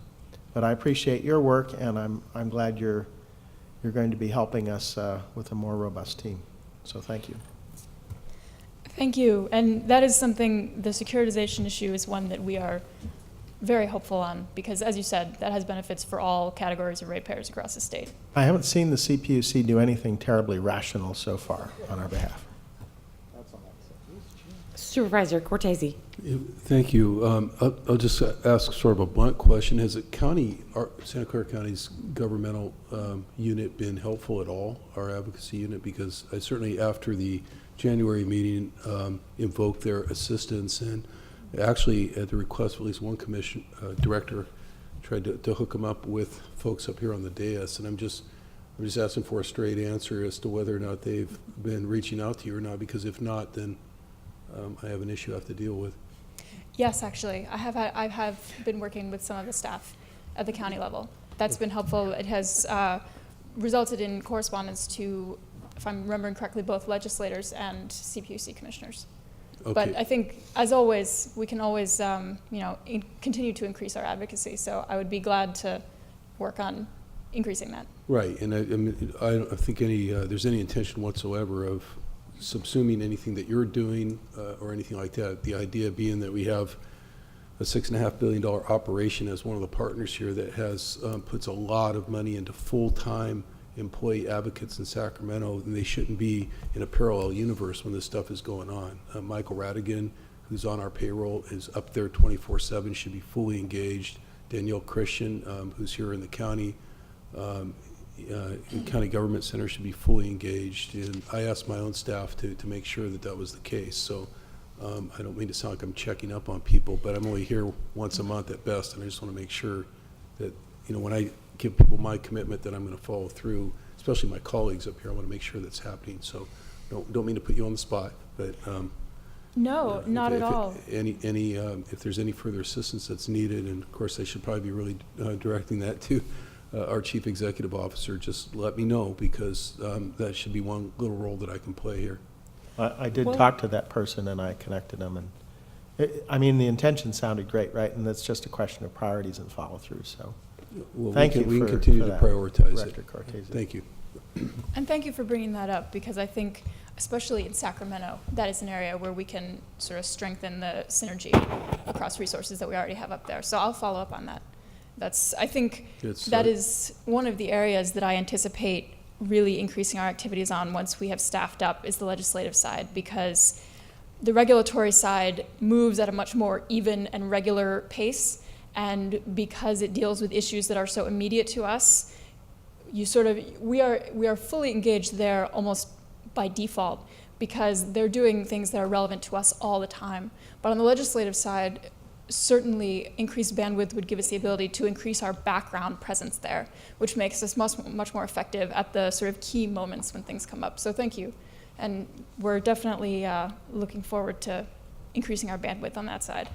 But I appreciate your work, and I'm glad you're going to be helping us with a more robust team. So thank you. Thank you. And that is something, the securitization issue is one that we are very hopeful on because, as you said, that has benefits for all categories of ratepayers across the state. I haven't seen the CPUC do anything terribly rational so far on our behalf. Supervisor Cortese. Thank you. I'll just ask sort of a blunt question. Has the Santa Clara County's governmental unit been helpful at all, our advocacy unit? Because I certainly, after the January meeting, invoked their assistance, and actually, at the request of at least one commission director, tried to hook them up with folks up here on the dais. And I'm just asking for a straight answer as to whether or not they've been reaching out to you or not. Because if not, then I have an issue I have to deal with. Yes, actually, I have been working with some of the staff at the county level. That's been helpful. It has resulted in correspondence to, if I'm remembering correctly, both legislators and CPUC commissioners. Okay. But I think, as always, we can always, continue to increase our advocacy. So I would be glad to work on increasing that. Right, and I don't think there's any intention whatsoever of subsuming anything that you're doing or anything like that. The idea being that we have a $6.5 billion operation as one of the partners here that has puts a lot of money into full-time employee advocates in Sacramento, and they shouldn't be in a parallel universe when this stuff is going on. Michael Radigan, who's on our payroll, is up there 24/7, should be fully engaged. Danielle Christian, who's here in the county, county government center, should be fully engaged. And I asked my own staff to make sure that that was the case. So I don't mean to sound like I'm checking up on people, but I'm only here once a month at best, and I just want to make sure that, you know, when I give people my commitment that I'm going to follow through, especially my colleagues up here, I want to make sure that's happening. So don't mean to put you on the spot, but No, not at all. if there's any further assistance that's needed, and of course I should probably be really directing that to our chief executive officer, just let me know, because that should be one little role that I can play here. I did talk to that person, and I connected them, and I mean, the intention sounded great, right? And it's just a question of priorities and follow through. So, Well, thank you. We can for continue to that, prioritize Director it. Cortese. Thank you. And thank you for bringing that up, because I think, especially in Sacramento, that is an area where we can sort of strengthen the synergy across resources that we already have up there. So I'll follow up on that. I think that is one of the areas that I anticipate really increasing our activities on once we have staffed up, is the legislative side, because the regulatory side moves at a much more even and regular pace, and because it deals with issues that are so immediate to us, we are fully engaged there almost by default, because they're doing things that are relevant to us all the time. But on the legislative side, certainly increased bandwidth would give us the ability to increase our background presence there, which makes us much more effective at the sort of key moments when things come up. So thank you. And we're definitely looking forward to increasing our bandwidth on that side.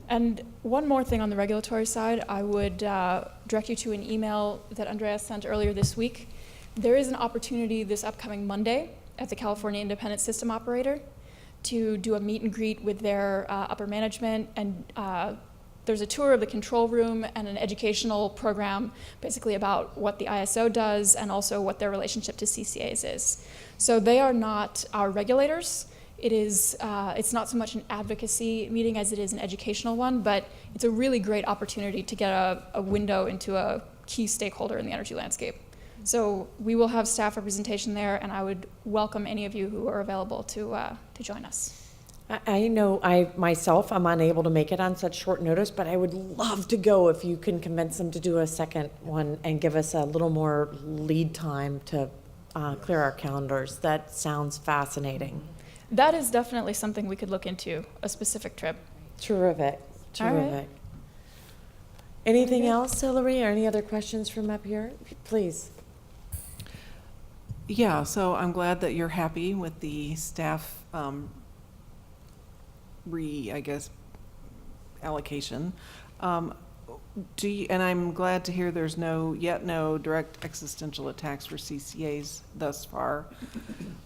And one more thing on the regulatory side, I would direct you to an email that Andreas sent earlier this week. There is an opportunity this upcoming Monday at the California Independent System Operator to do a meet and greet with their upper management, and there's a tour of the control room and an educational program basically about what the ISO does and also what their relationship to CCAs is. So they are not our regulators. It's not so much an advocacy meeting as it is an educational one, but it's a really great opportunity to get a window into a key stakeholder in the energy landscape. So we will have staff representation there, and I would welcome any of you who are available to join us. I know I'm unable to make it on such short notice, but I would love to go if you can convince them to do a second one and give us a little more lead time to clear our calendars. That sounds fascinating. That is definitely something we could look into, a specific trip. Terrific. Terrific. Right. Anything else, Hillary, or any other questions from up here? Please. Yeah, so I'm glad that you're happy with the staff allocation. And I'm glad to hear there's no direct existential attacks for CCAs thus far.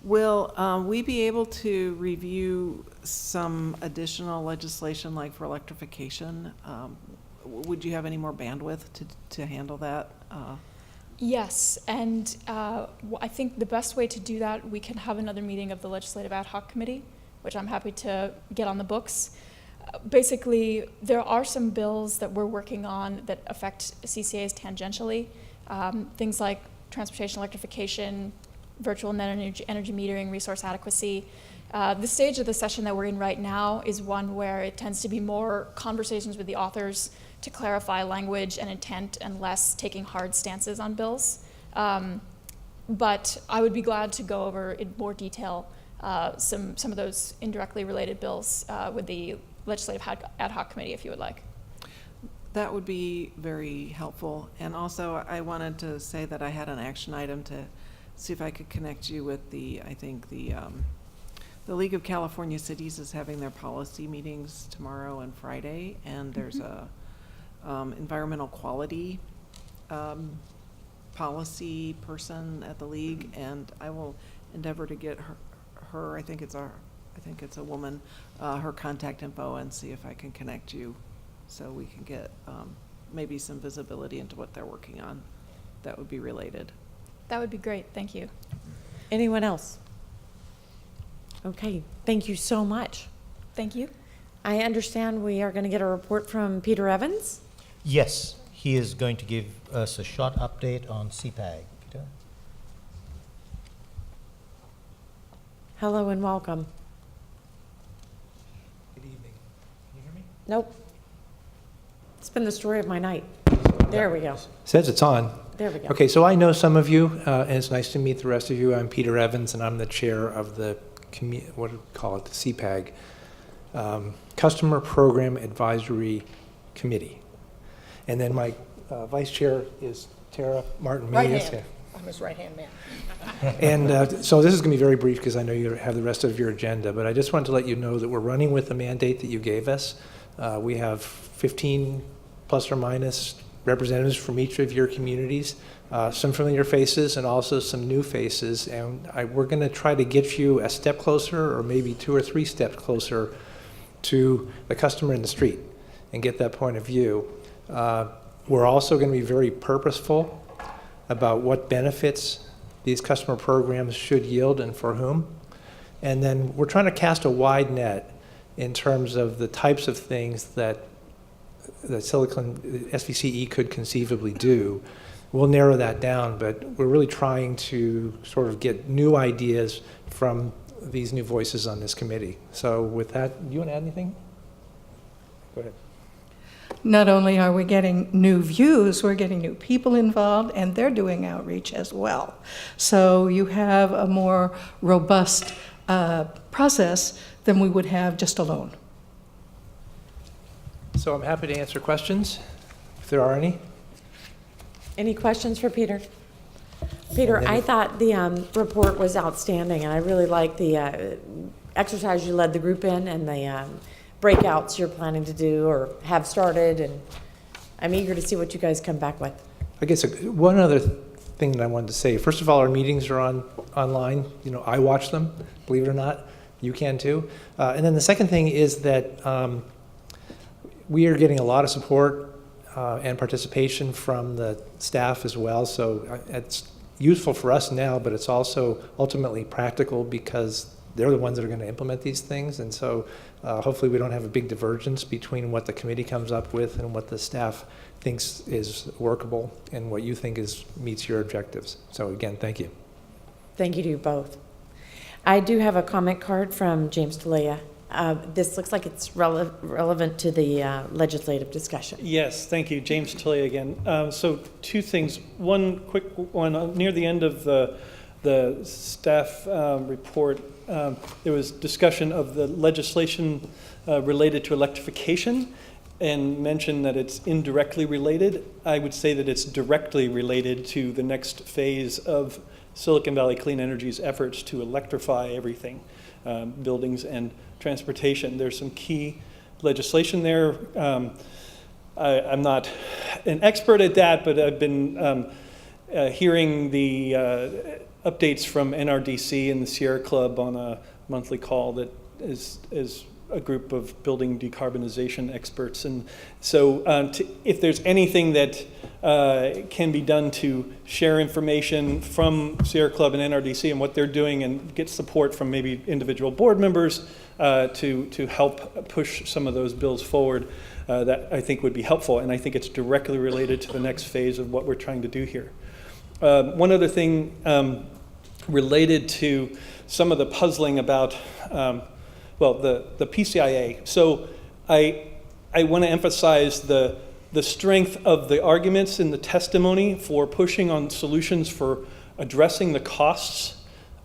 Will we be able to review some additional legislation, like for electrification? Would you have any more bandwidth to handle that? Yes, and I think the best way to do that, we can have another meeting of the Legislative Ad Hoc Committee, which I'm happy to get on the books. Basically, there are some bills that we're working on that affect CCAs tangentially, things like transportation electrification, virtual net energy metering, resource adequacy. The stage of the session that we're in right now is one where it tends to be more conversations with the authors to clarify language and intent, and less taking hard stances on bills. But I would be glad to go over in more detail some of those indirectly related bills with the Legislative Ad Hoc Committee, if you would like. That would be very helpful. And also, I wanted to say that I had an action item to see if I could connect you with the League of California Cities is having their policy meetings tomorrow and Friday, and there's a environmental quality policy person at the league, and I will endeavor to get her I think it's a woman, her contact info, and see if I can connect you so we can get maybe some visibility into what they're working on that would be related. That would be great. Thank you. Anyone else? Okay, thank you so much. Thank you. I understand we are going to get a report from Peter Evans. Yes, he is going to give us a short update on CPAG. Peter? Hello and welcome. Good evening. Can you hear me? Nope. It's been the story of my night. There we go. Says it's on. There we go. Okay, so I know some of you, and it's nice to meet the rest of you. I'm Peter Evans, and I'm the chair of the, what do we call it, the CPAG, Customer Program Advisory Committee. And then my vice chair is Tara Martin. Right hand. I'm his right-hand man. And so this is going to be very brief because I know you have the rest of your agenda, but I just wanted to let you know that we're running with the mandate that you gave us. We have 15 plus or minus representatives from each of your communities, some familiar faces and also some new faces. And we're going to try to get you a step closer or maybe 2 or 3 steps closer to the customer in the street and get that point of view. We're also going to be very purposeful about what benefits these customer programs should yield and for whom. And then we're trying to cast a wide net in terms of the types of things that SVCE could conceivably do. We'll narrow that down, but we're really trying to sort of get new ideas from these new voices on this committee. So with that, do you want to add anything? Go ahead. Not only are we getting new views, we're getting new people involved, and they're doing outreach as well. So you have a more robust process than we would have just alone. So I'm happy to answer questions, if there are any. Any questions for Peter? Peter, I thought the report was outstanding, and I really liked the exercise you led the group in and the breakouts you're planning to do or have started, and I'm eager to see what you guys come back with. I guess one other thing that I wanted to say. First of all, our meetings are online. You know, I watch them, believe it or not. You can too. And then the second thing is that we are getting a lot of support and participation from the staff as well. So it's useful for us now, but it's also ultimately practical because they're the ones that are going to implement these things. And so hopefully we don't have a big divergence between what the committee comes up with and what the staff thinks is workable and what you think meets your objectives. So again, thank you. Thank you to you both. I do have a comment card from James Delia. This looks like it's relevant to the legislative discussion. Yes, thank you. James Tilley again. So 2 things. One quick one. Near the end of the staff report, there was discussion of the legislation related to electrification and mentioned that it's indirectly related. I would say that it's directly related to the next phase of Silicon Valley Clean Energy's efforts to electrify everything, buildings and transportation. There's some key legislation there. I'm not an expert at that, but I've been hearing the updates from NRDC and the Sierra Club on a monthly call that is a group of building decarbonization experts. And so if there's anything that can be done to share information from Sierra Club and NRDC and what they're doing and get support from maybe individual board members to help push some of those bills forward, that I think would be helpful. And I think it's directly related to the next phase of what we're trying to do here. One other thing related to some of the puzzling about the PCIA. So I want to emphasize the strength of the arguments in the testimony for pushing on solutions for addressing the costs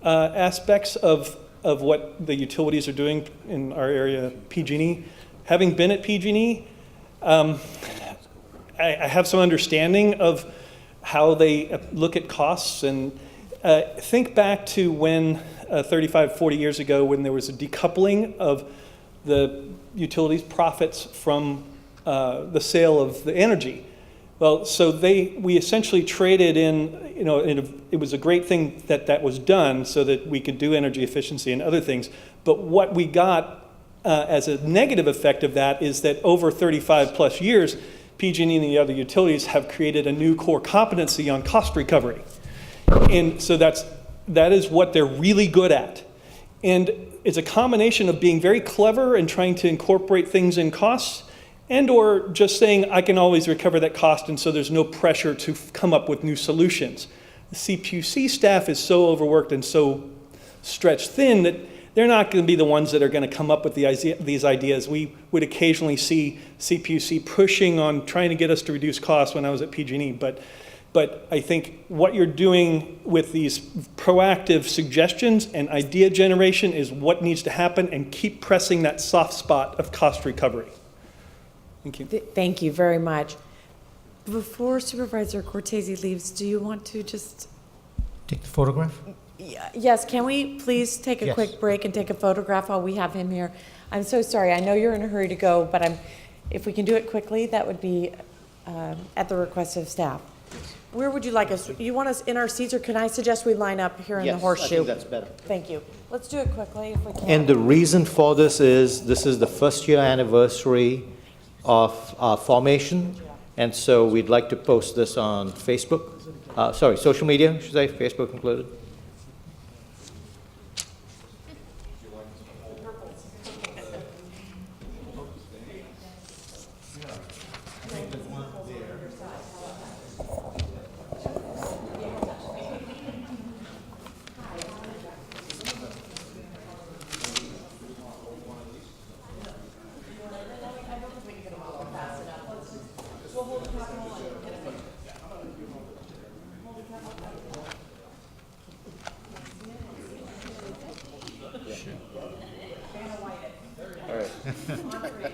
aspects of what the utilities are doing in our area, PG&E. Having been at PG&E, I have some understanding of how they look at costs, and think back to when 35, 40 years ago, when there was a decoupling of the utilities' profits from the sale of the energy. Well, so we essentially traded in, it was a great thing that was done so that we could do energy efficiency and other things. But what we got as a negative effect of that is that over 35 plus years, PG&E and the other utilities have created a new core competency on cost recovery. And so that is what they're really good at. And it's a combination of being very clever and trying to incorporate things in costs, and or just saying, I can always recover that cost, and so there's no pressure to come up with new solutions. The CPUC staff is so overworked and so stretched thin that they're not going to be the ones that are going to come up with these ideas. We would occasionally see CPUC pushing on trying to get us to reduce costs when I was at PG&E, but I think what you're doing with these proactive suggestions and idea generation is what needs to happen, and keep pressing that soft spot of cost recovery. Thank you. Thank you very much. Before Supervisor Cortese leaves, do you want to just... Take the photograph? Yes, can we please take a quick break and take a photograph while we have him here? I'm so sorry. I know you're in a hurry to go, but if we can do it quickly, that would be at the request of staff. Where would you like us? You want us in our seats, or can I suggest we line up here in the horseshoe? Yes, I think that's better. Thank you. Let's do it quickly if we can. And the reason for this is the first year anniversary of our formation, and so we'd like to post this on Facebook. Social media, should I say, Facebook included.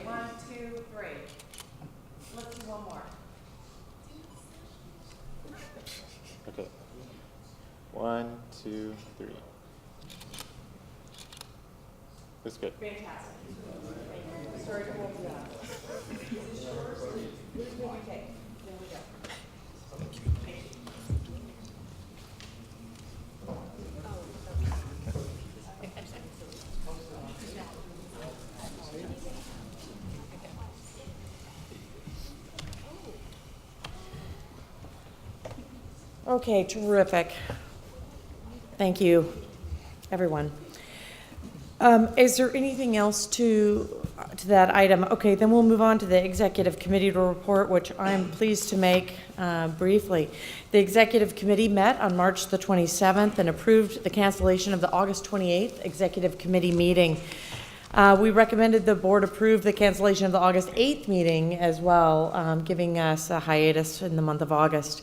One, two, three. Let's do one more. Okay. 1, 2, 3. That's good. Fantastic. Sorry to hold you up. Is this yours? Okay. There we go. Thank you. Okay, terrific. Thank you, everyone. Is there anything else to that item? Okay, then we'll move on to the executive committee report, which I'm pleased to make briefly. The executive committee met on March the 27th and approved the cancellation of the August 28th executive committee meeting. We recommended the board approve the cancellation of the August 8th meeting as well, giving us a hiatus in the month of August.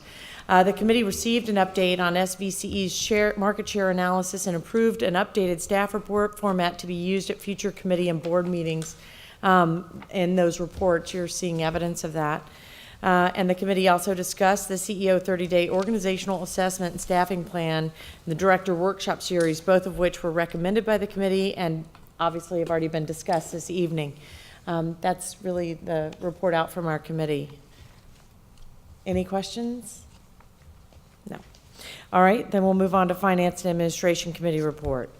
The committee received an update on SVCE's market share analysis and approved an updated staff report format to be used at future committee and board meetings. In those reports, you're seeing evidence of that. And the committee also discussed the CEO 30-day organizational assessment and staffing plan, and the director workshop series, both of which were recommended by the committee and obviously have already been discussed this evening. That's really the report out from our committee. Any questions? No. All right, then we'll move on to Finance and Administration Committee report.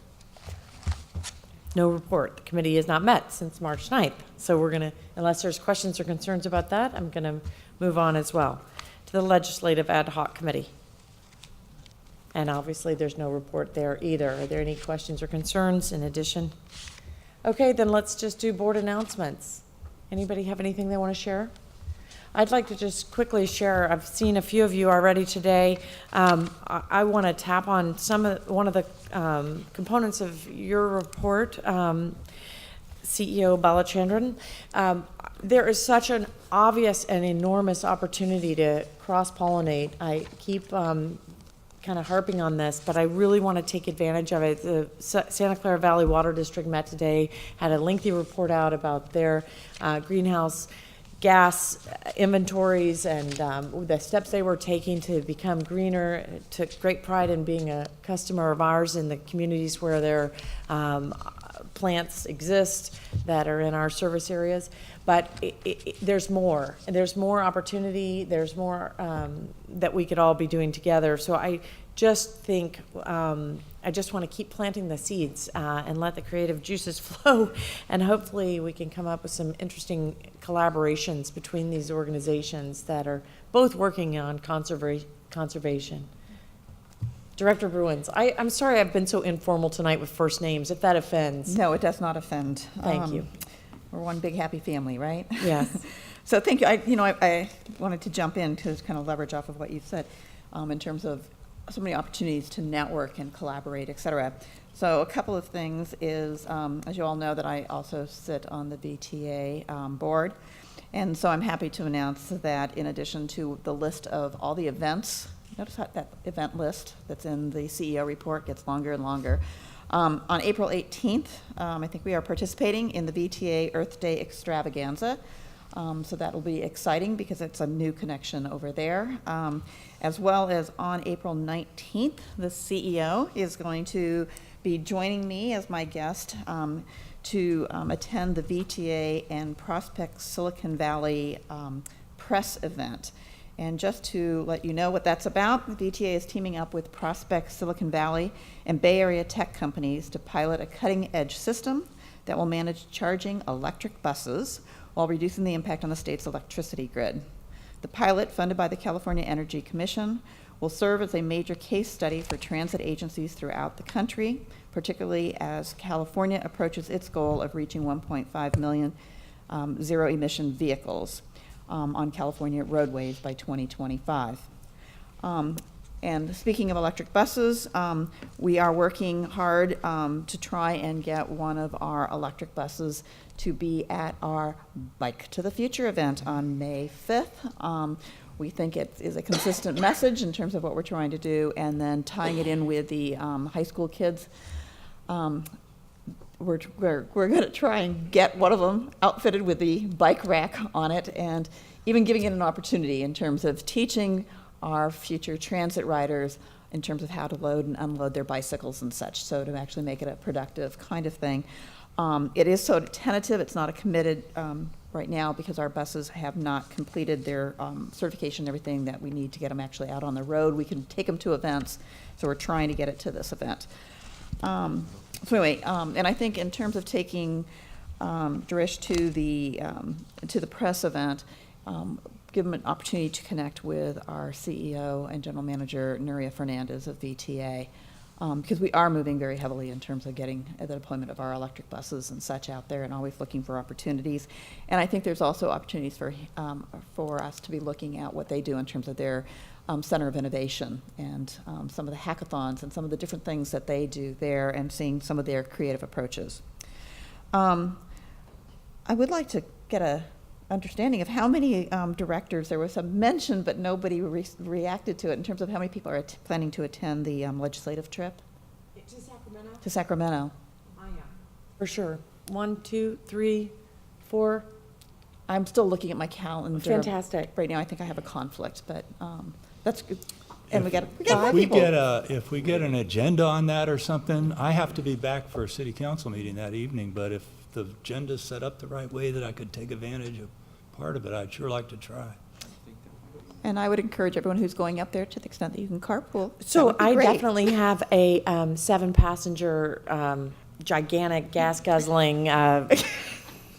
No report. The committee has not met since March 9th. So we're going to, unless there's questions or concerns about that, I'm going to move on as well to the Legislative Ad Hoc Committee. And obviously there's no report there either. Are there any questions or concerns in addition? Okay, then let's just do board announcements. Anybody have anything they want to share? I'd like to just quickly share, I've seen a few of you already today. I want to tap on one of the components of your report, CEO Balachandran. There is such an obvious and enormous opportunity to cross-pollinate. I keep kind of harping on this, but I really want to take advantage of it. The Santa Clara Valley Water District met today, had a lengthy report out about their greenhouse gas inventories and the steps they were taking to become greener. Took great pride in being a customer of ours in the communities where their plants exist that are in our service areas. But there's more, and there's more opportunity. There's more that we could all be doing together. So I just think I just want to keep planting the seeds and let the creative juices flow, and hopefully we can come up with some interesting collaborations between these organizations that are both working on conservation. Director Bruins, I'm sorry I've been so informal tonight with first names, if that offends. No, it does not offend. Thank you. We're one big happy family, right? Yes. So thank you. I wanted to jump in to kind of leverage off of what you said in terms of so many opportunities to network and collaborate, et cetera. So a couple of things is, as you all know, that I also sit on the VTA board. And so I'm happy to announce that in addition to the list of all the events, notice how that event list that's in the CEO report gets longer and longer. On April 18th, I think we are participating in the VTA Earth Day Extravaganza. So that will be exciting because it's a new connection over there. As well as on April 19th, the CEO is going to be joining me as my guest to attend the VTA and Prospect Silicon Valley press event. And just to let you know what that's about, the VTA is teaming up with Prospect Silicon Valley and Bay Area tech companies to pilot a cutting-edge system that will manage charging electric buses while reducing the impact on the state's electricity grid. The pilot, funded by the California Energy Commission, will serve as a major case study for transit agencies throughout the country, particularly as California approaches its goal of reaching 1.5 million zero-emission vehicles on California roadways by 2025. And speaking of electric buses, we are working hard to try and get one of our electric buses to be at our Bike to the Future event on May 5th. We think it is a consistent message in terms of what we're trying to do, and then tying it in with the high school kids. We're going to try and get one of them outfitted with the bike rack on it, and even giving it an opportunity in terms of teaching our future transit riders in terms of how to load and unload their bicycles and such, so to actually make it a productive kind of thing. It is sort of tentative. It's not a committed right now because our buses have not completed their certification and everything that we need to get them actually out on the road. We can take them to events, so we're trying to get it to this event. So anyway, and I think in terms of taking Darish to the press event, give them an opportunity to connect with our CEO and General Manager, Nuria Fernandez of VTA, because we are moving very heavily in terms of getting the deployment of our electric buses and such out there, and always looking for opportunities. And I think there's also opportunities for us to be looking at what they do in terms of their Center of Innovation and some of the hackathons and some of the different things that they do there, and seeing some of their creative approaches. I would like to get a understanding of how many directors, there was some mention, but nobody reacted to it in terms of how many people are planning to attend the legislative trip? To Sacramento? To Sacramento. Oh, yeah. For sure. 1, 2, 3, 4. I'm still looking at my calendar. Fantastic. Right now I think I have a conflict, but that's good. And we got If we get an agenda on that or something, I have to be back for a city council meeting that evening, but if the agenda's set up the right way that I could take advantage of part of it, I'd sure like to try. And I would encourage everyone who's going up there, to the extent that you can carpool. So I definitely have a 7-passenger gigantic gas guzzling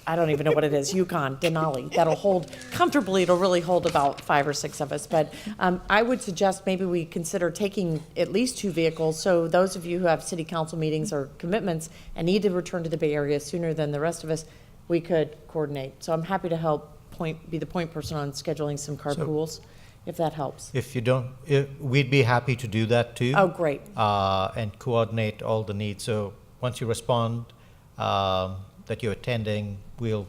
I don't even know what it is, Yukon, Denali, that'll hold comfortably. It'll really hold about 5 or 6 of us. But I would suggest maybe we consider taking at least 2 vehicles. So those of you who have city council meetings or commitments and need to return to the Bay Area sooner than the rest of us, we could coordinate. So I'm happy to help be the point person on scheduling some carpools, if that helps. If you don't, we'd be happy to do that too. Oh, great. And coordinate all the needs. So once you respond that you're attending, we'll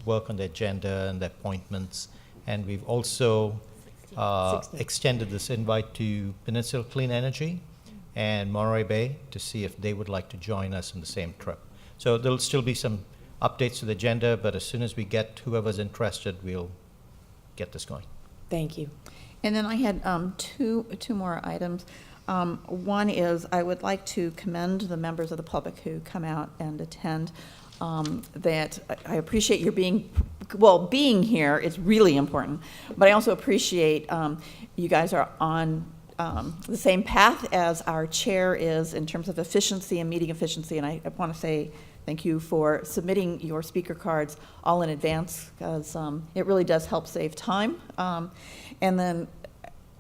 work on the agenda and the appointments. And we've also extended this invite to Peninsula Clean Energy and Monterey Bay to see if they would like to join us on the same trip. So there'll still be some updates to the agenda, but as soon as we get whoever's interested, we'll get this going. Thank you. And then I had two more items. One is I would like to commend the members of the public who come out and attend. That I appreciate your being here is really important, but I also appreciate you guys are on the same path as our chair is in terms of efficiency and meeting efficiency, and I want to say thank you for submitting your speaker cards all in advance, because it really does help save time. And then,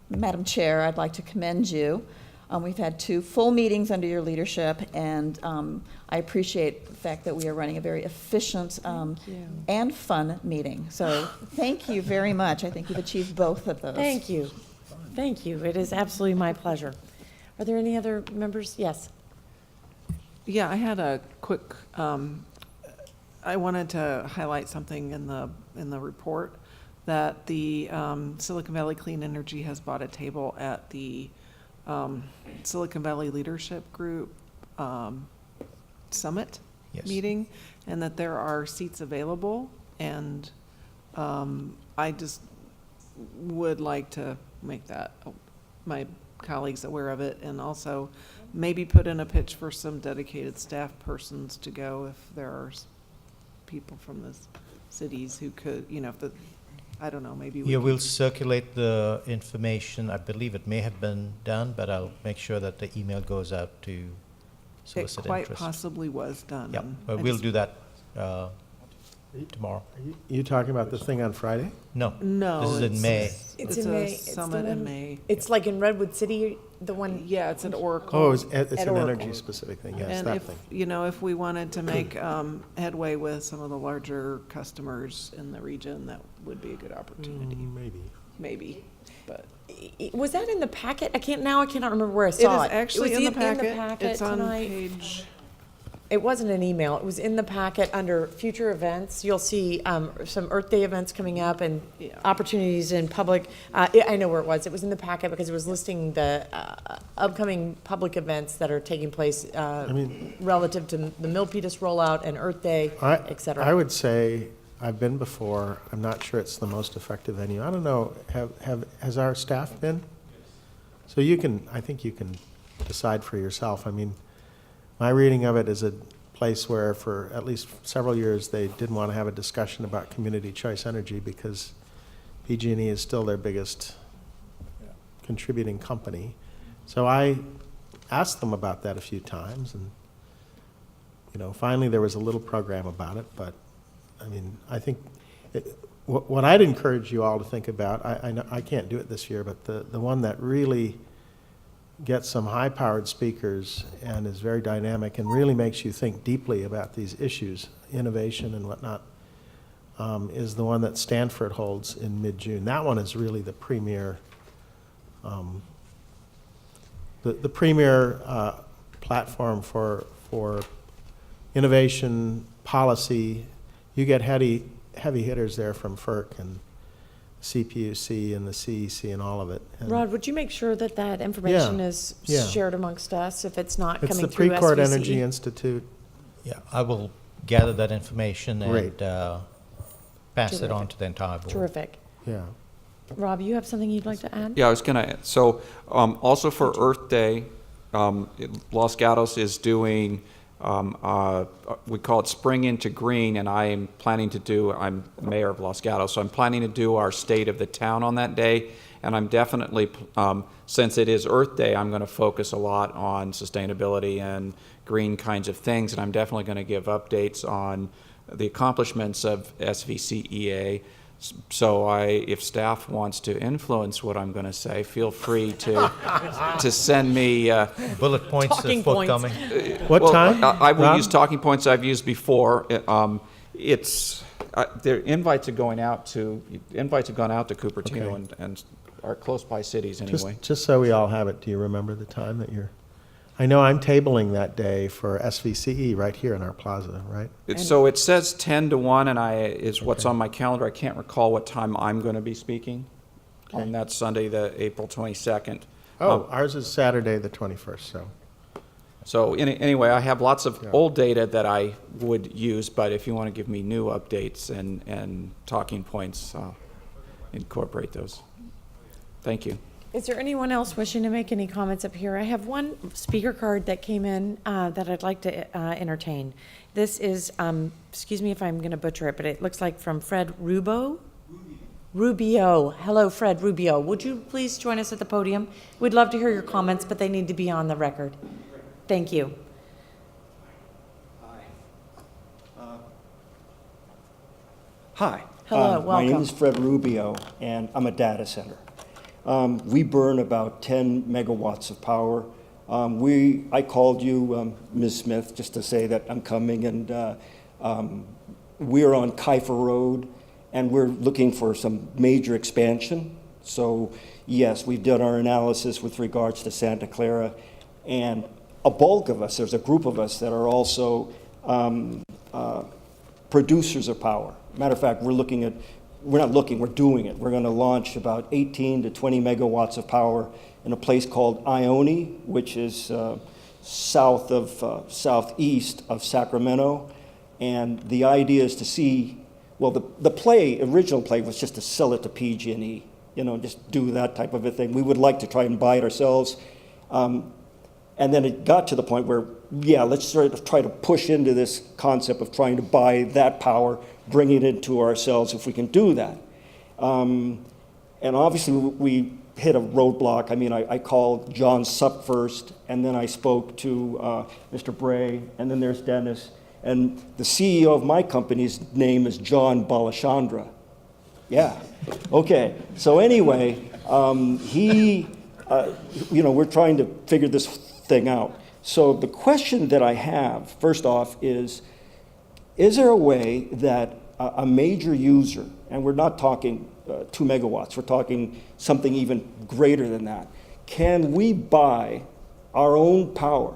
Madam Chair, I'd like to commend you We've had 2 full meetings under your leadership, and I appreciate the fact that we are running a very efficient and fun meeting. So thank you very much. I think you've achieved both of those. Thank you. Thank you. It is absolutely my pleasure. Are there any other members? Yes. Yeah, I had a quick, I wanted to highlight something in the report, that the Silicon Valley Clean Energy has bought a table at the Silicon Valley Leadership Group Summit meeting, and that there are seats available. And I just would like to make that my colleagues aware of it, and also maybe put in a pitch for some dedicated staff persons to go if there are people from the cities who could, if the, I don't know, maybe we Yeah, could- we'll circulate the information. I believe it may have been done, but I'll make sure that the email goes out to solicit It quite interest. possibly was done. Yep, and but I we'll just- do that tomorrow. You talking about the thing on Friday? No. No, This is in May. It's It's in a May. It's the summit in one- May. It's like in Redwood City, the one. Yeah, it's at Oracle. Oh, it's At an Oracle. energy-specific thing, yes, And that if, thing. if we wanted to make headway with some of the larger customers in the region, that would be a good opportunity. Maybe, but. Was that in the packet? I cannot remember where I It saw is it. actually It was in the packet. It's on tonight. page. It wasn't an email. It was in the packet under future events. You'll see some Earth Day events coming up and opportunities in public. I know where it was. It was in the packet because it was listing the upcoming public events that are taking place relative to the Milpitas rollout and Earth Day, et cetera. I would say, I've been before, I'm not sure it's the most effective venue. I don't know, has our staff been? So I think you can decide for yourself. I mean, my reading of it is a place where for at least several years they didn't want to have a discussion about community choice energy because PG&E is still their biggest contributing company. So I asked them about that a few times, and finally there was a little program about it. But I mean, I think what I'd encourage you all to think about, I know I can't do it this year, but the one that really gets some high-powered speakers and is very dynamic and really makes you think deeply about these issues, innovation and whatnot, is the one that Stanford holds in mid-June. That one is really the premier, the premier platform for innovation, policy. You get heavy hitters there from FERC and CPUC and the CEC and all of it. And Rod, would you make sure that that information is shared amongst us if it's not it's coming the through Precourt SVCE? Energy Institute. Yeah, I will gather that information Great. and pass it on Terrific. to the entire board. Terrific. Yeah. Rob, you have something you'd like to add? Yeah, I was going to, so also for Earth Day, Los Gatos is doing, we call it Spring into Green, and I'm mayor of Los Gatos, so I'm planning to do our State of the Town on that day, and I'm definitely, since it is Earth Day, I'm going to focus a lot on sustainability and green kinds of things, and I'm definitely going to give updates on the accomplishments of SVCEA. So if staff wants to influence what I'm going to say, feel free to send me bullet points Talking forthcoming. What time? I will Rob? use talking points I've used before. Their invites have gone out to Cupertino Okay. and are close by cities anyway. Just so we all have it, do you remember the time that you're? I know I'm tabling that day for SVCE right here in our plaza, right? So it says 10 to 1, and is what's on my calendar. I can't recall what time I'm going to be speaking, and that's Sunday, the April 22nd. Oh, ours is Saturday, the 21st, So anyway, I have lots of old data that I would use, but if you want to give me new updates and talking points, incorporate those. Thank you. Is there anyone else wishing to make any comments up here? I have one speaker card that came in that I'd like to entertain. This is, excuse me if I'm going to butcher it, but it looks like from Fred Rubio. Hello, Fred Rubio. Would you please join us at the podium? We'd love to hear your comments, but they need to be on the record. Thank you. Hi. Hello, My name welcome. is Fred Rubio, and I'm a data center. We burn about 10 megawatts of power I called you, Ms. Smith, just to say that I'm coming, and we're on Kiefer Road, and we're looking for some major expansion. So yes, we've done our analysis with regards to Santa Clara, and a bulk of us, there's a group of us that are also producers of power. Matter of fact, we're doing it. We're going to launch about 18 to 20 megawatts of power in a place called Ione, which is southeast of Sacramento. And the idea is to see, well, the original play was just to sell it to PG&E, just do that type of a thing. We would like to try and buy it ourselves. And then it got to the point where, let's sort of try to push into this concept of trying to buy that power, bring it into ourselves if we can do that. And obviously we hit a roadblock. I mean, I called John Supp first, and then I spoke to Mr. Bray, and then there's Dennis. And the CEO of my company's name is John Balachandra. Yeah, okay. So anyway, we're trying to figure this thing out. So the question that I have, first off, is there a way that a major user, and we're not talking 2 megawatts, we're talking something even greater than that, can we buy our own power?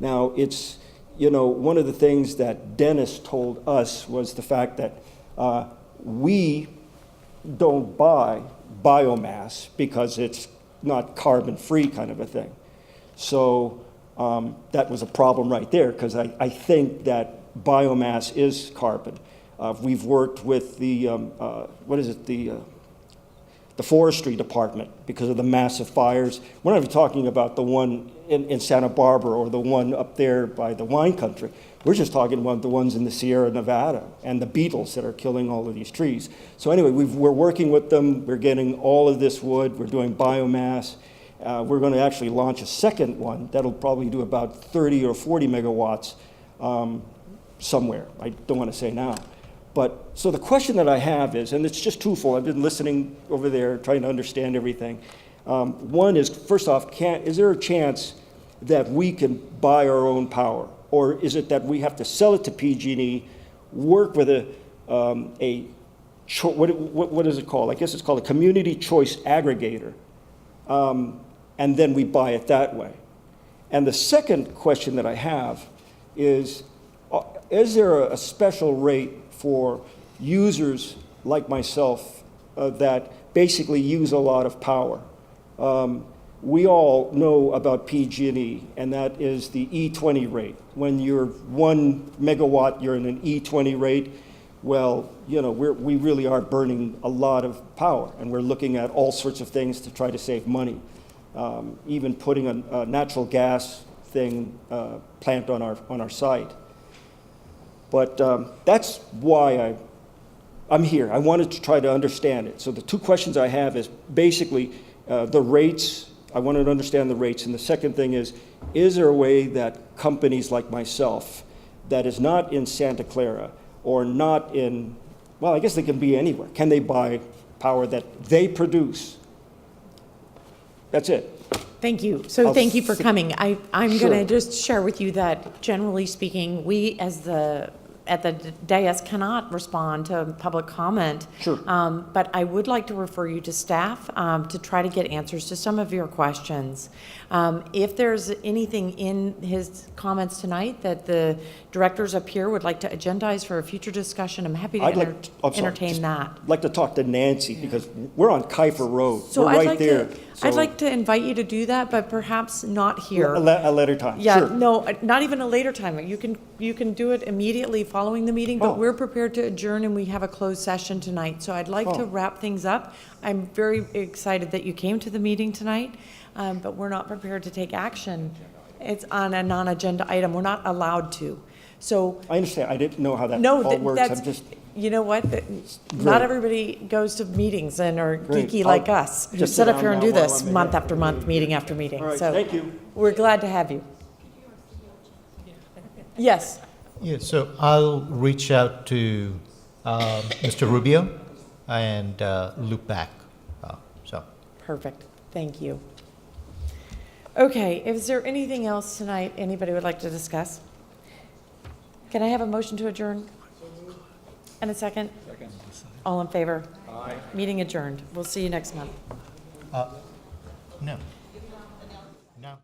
Now, it's, one of the things that Dennis told us was the fact that we don't buy biomass because it's not carbon-free kind of a thing. So that was a problem right there, because I think that biomass is carbon. We've worked with the forestry department because of the massive fires. We're not even talking about the one in Santa Barbara or the one up there by the wine country. We're just talking about the ones in the Sierra Nevada and the beetles that are killing all of these trees. So anyway, we're working with them. We're getting all of this wood. We're doing biomass. We're going to actually launch a second one that'll probably do about 30 or 40 megawatts somewhere. I don't want to say now. But so the question that I have is, and it's just twofold. I've been listening over there, trying to understand everything. One is, first off, is there a chance that we can buy our own power? Or is it that we have to sell it to PG&E, work with what is it called? I guess it's called a community choice aggregator. And then we buy it that way. And the second question that I have is there a special rate for users like myself that basically use a lot of power? We all know about PG&E, and that is the E20 rate. When you're 1 megawatt, you're in an E20 rate. Well, we really are burning a lot of power, and we're looking at all sorts of things to try to save money. Even putting a natural gas plant on our site. But that's why I'm here. I wanted to try to understand it. So the two questions I have is basically the rates. I wanted to understand the rates. And the second thing is there a way that companies like myself that is not in Santa Clara or not in, well, I guess they can be anywhere, can they buy power that they produce? That's it. Thank you. So thank you for coming. I'm Sure. going to just share with you that generally speaking, we at the dais cannot respond to public comment. Sure. But I would like to refer you to staff to try to get answers to some of your questions. If there's anything in his comments tonight that the directors up here would like to agendize for a future discussion, I'm happy to entertain that. I'd like to talk to Nancy because we're on Kiefer Road. So we're right there. I'd like to invite you to do that, but perhaps not here. A later time. Yeah, Sure. no, not even a later time. You can do it immediately following the meeting, but we're prepared to adjourn and we have a closed session tonight. So I'd like to wrap things up. I'm very excited that you came to the meeting tonight, but we're not prepared to take action. It's on a non-agenda item. We're not allowed to. So I understand. I didn't know how that all works. that's, you know what? Not everybody goes to meetings and are geeky like us. Who just sit sit up here down and do now while this I'm month here. after month, meeting after meeting. All right, So thank you. we're glad to have you. Yes. Yeah, so I'll reach out to Mr. Rubio and loop back. Perfect. Thank you. Okay, is there anything else tonight anybody would like to discuss? Can I have a motion to adjourn? And a second? Second. All in favor? Aye. Meeting adjourned. We'll see you next month. No. No.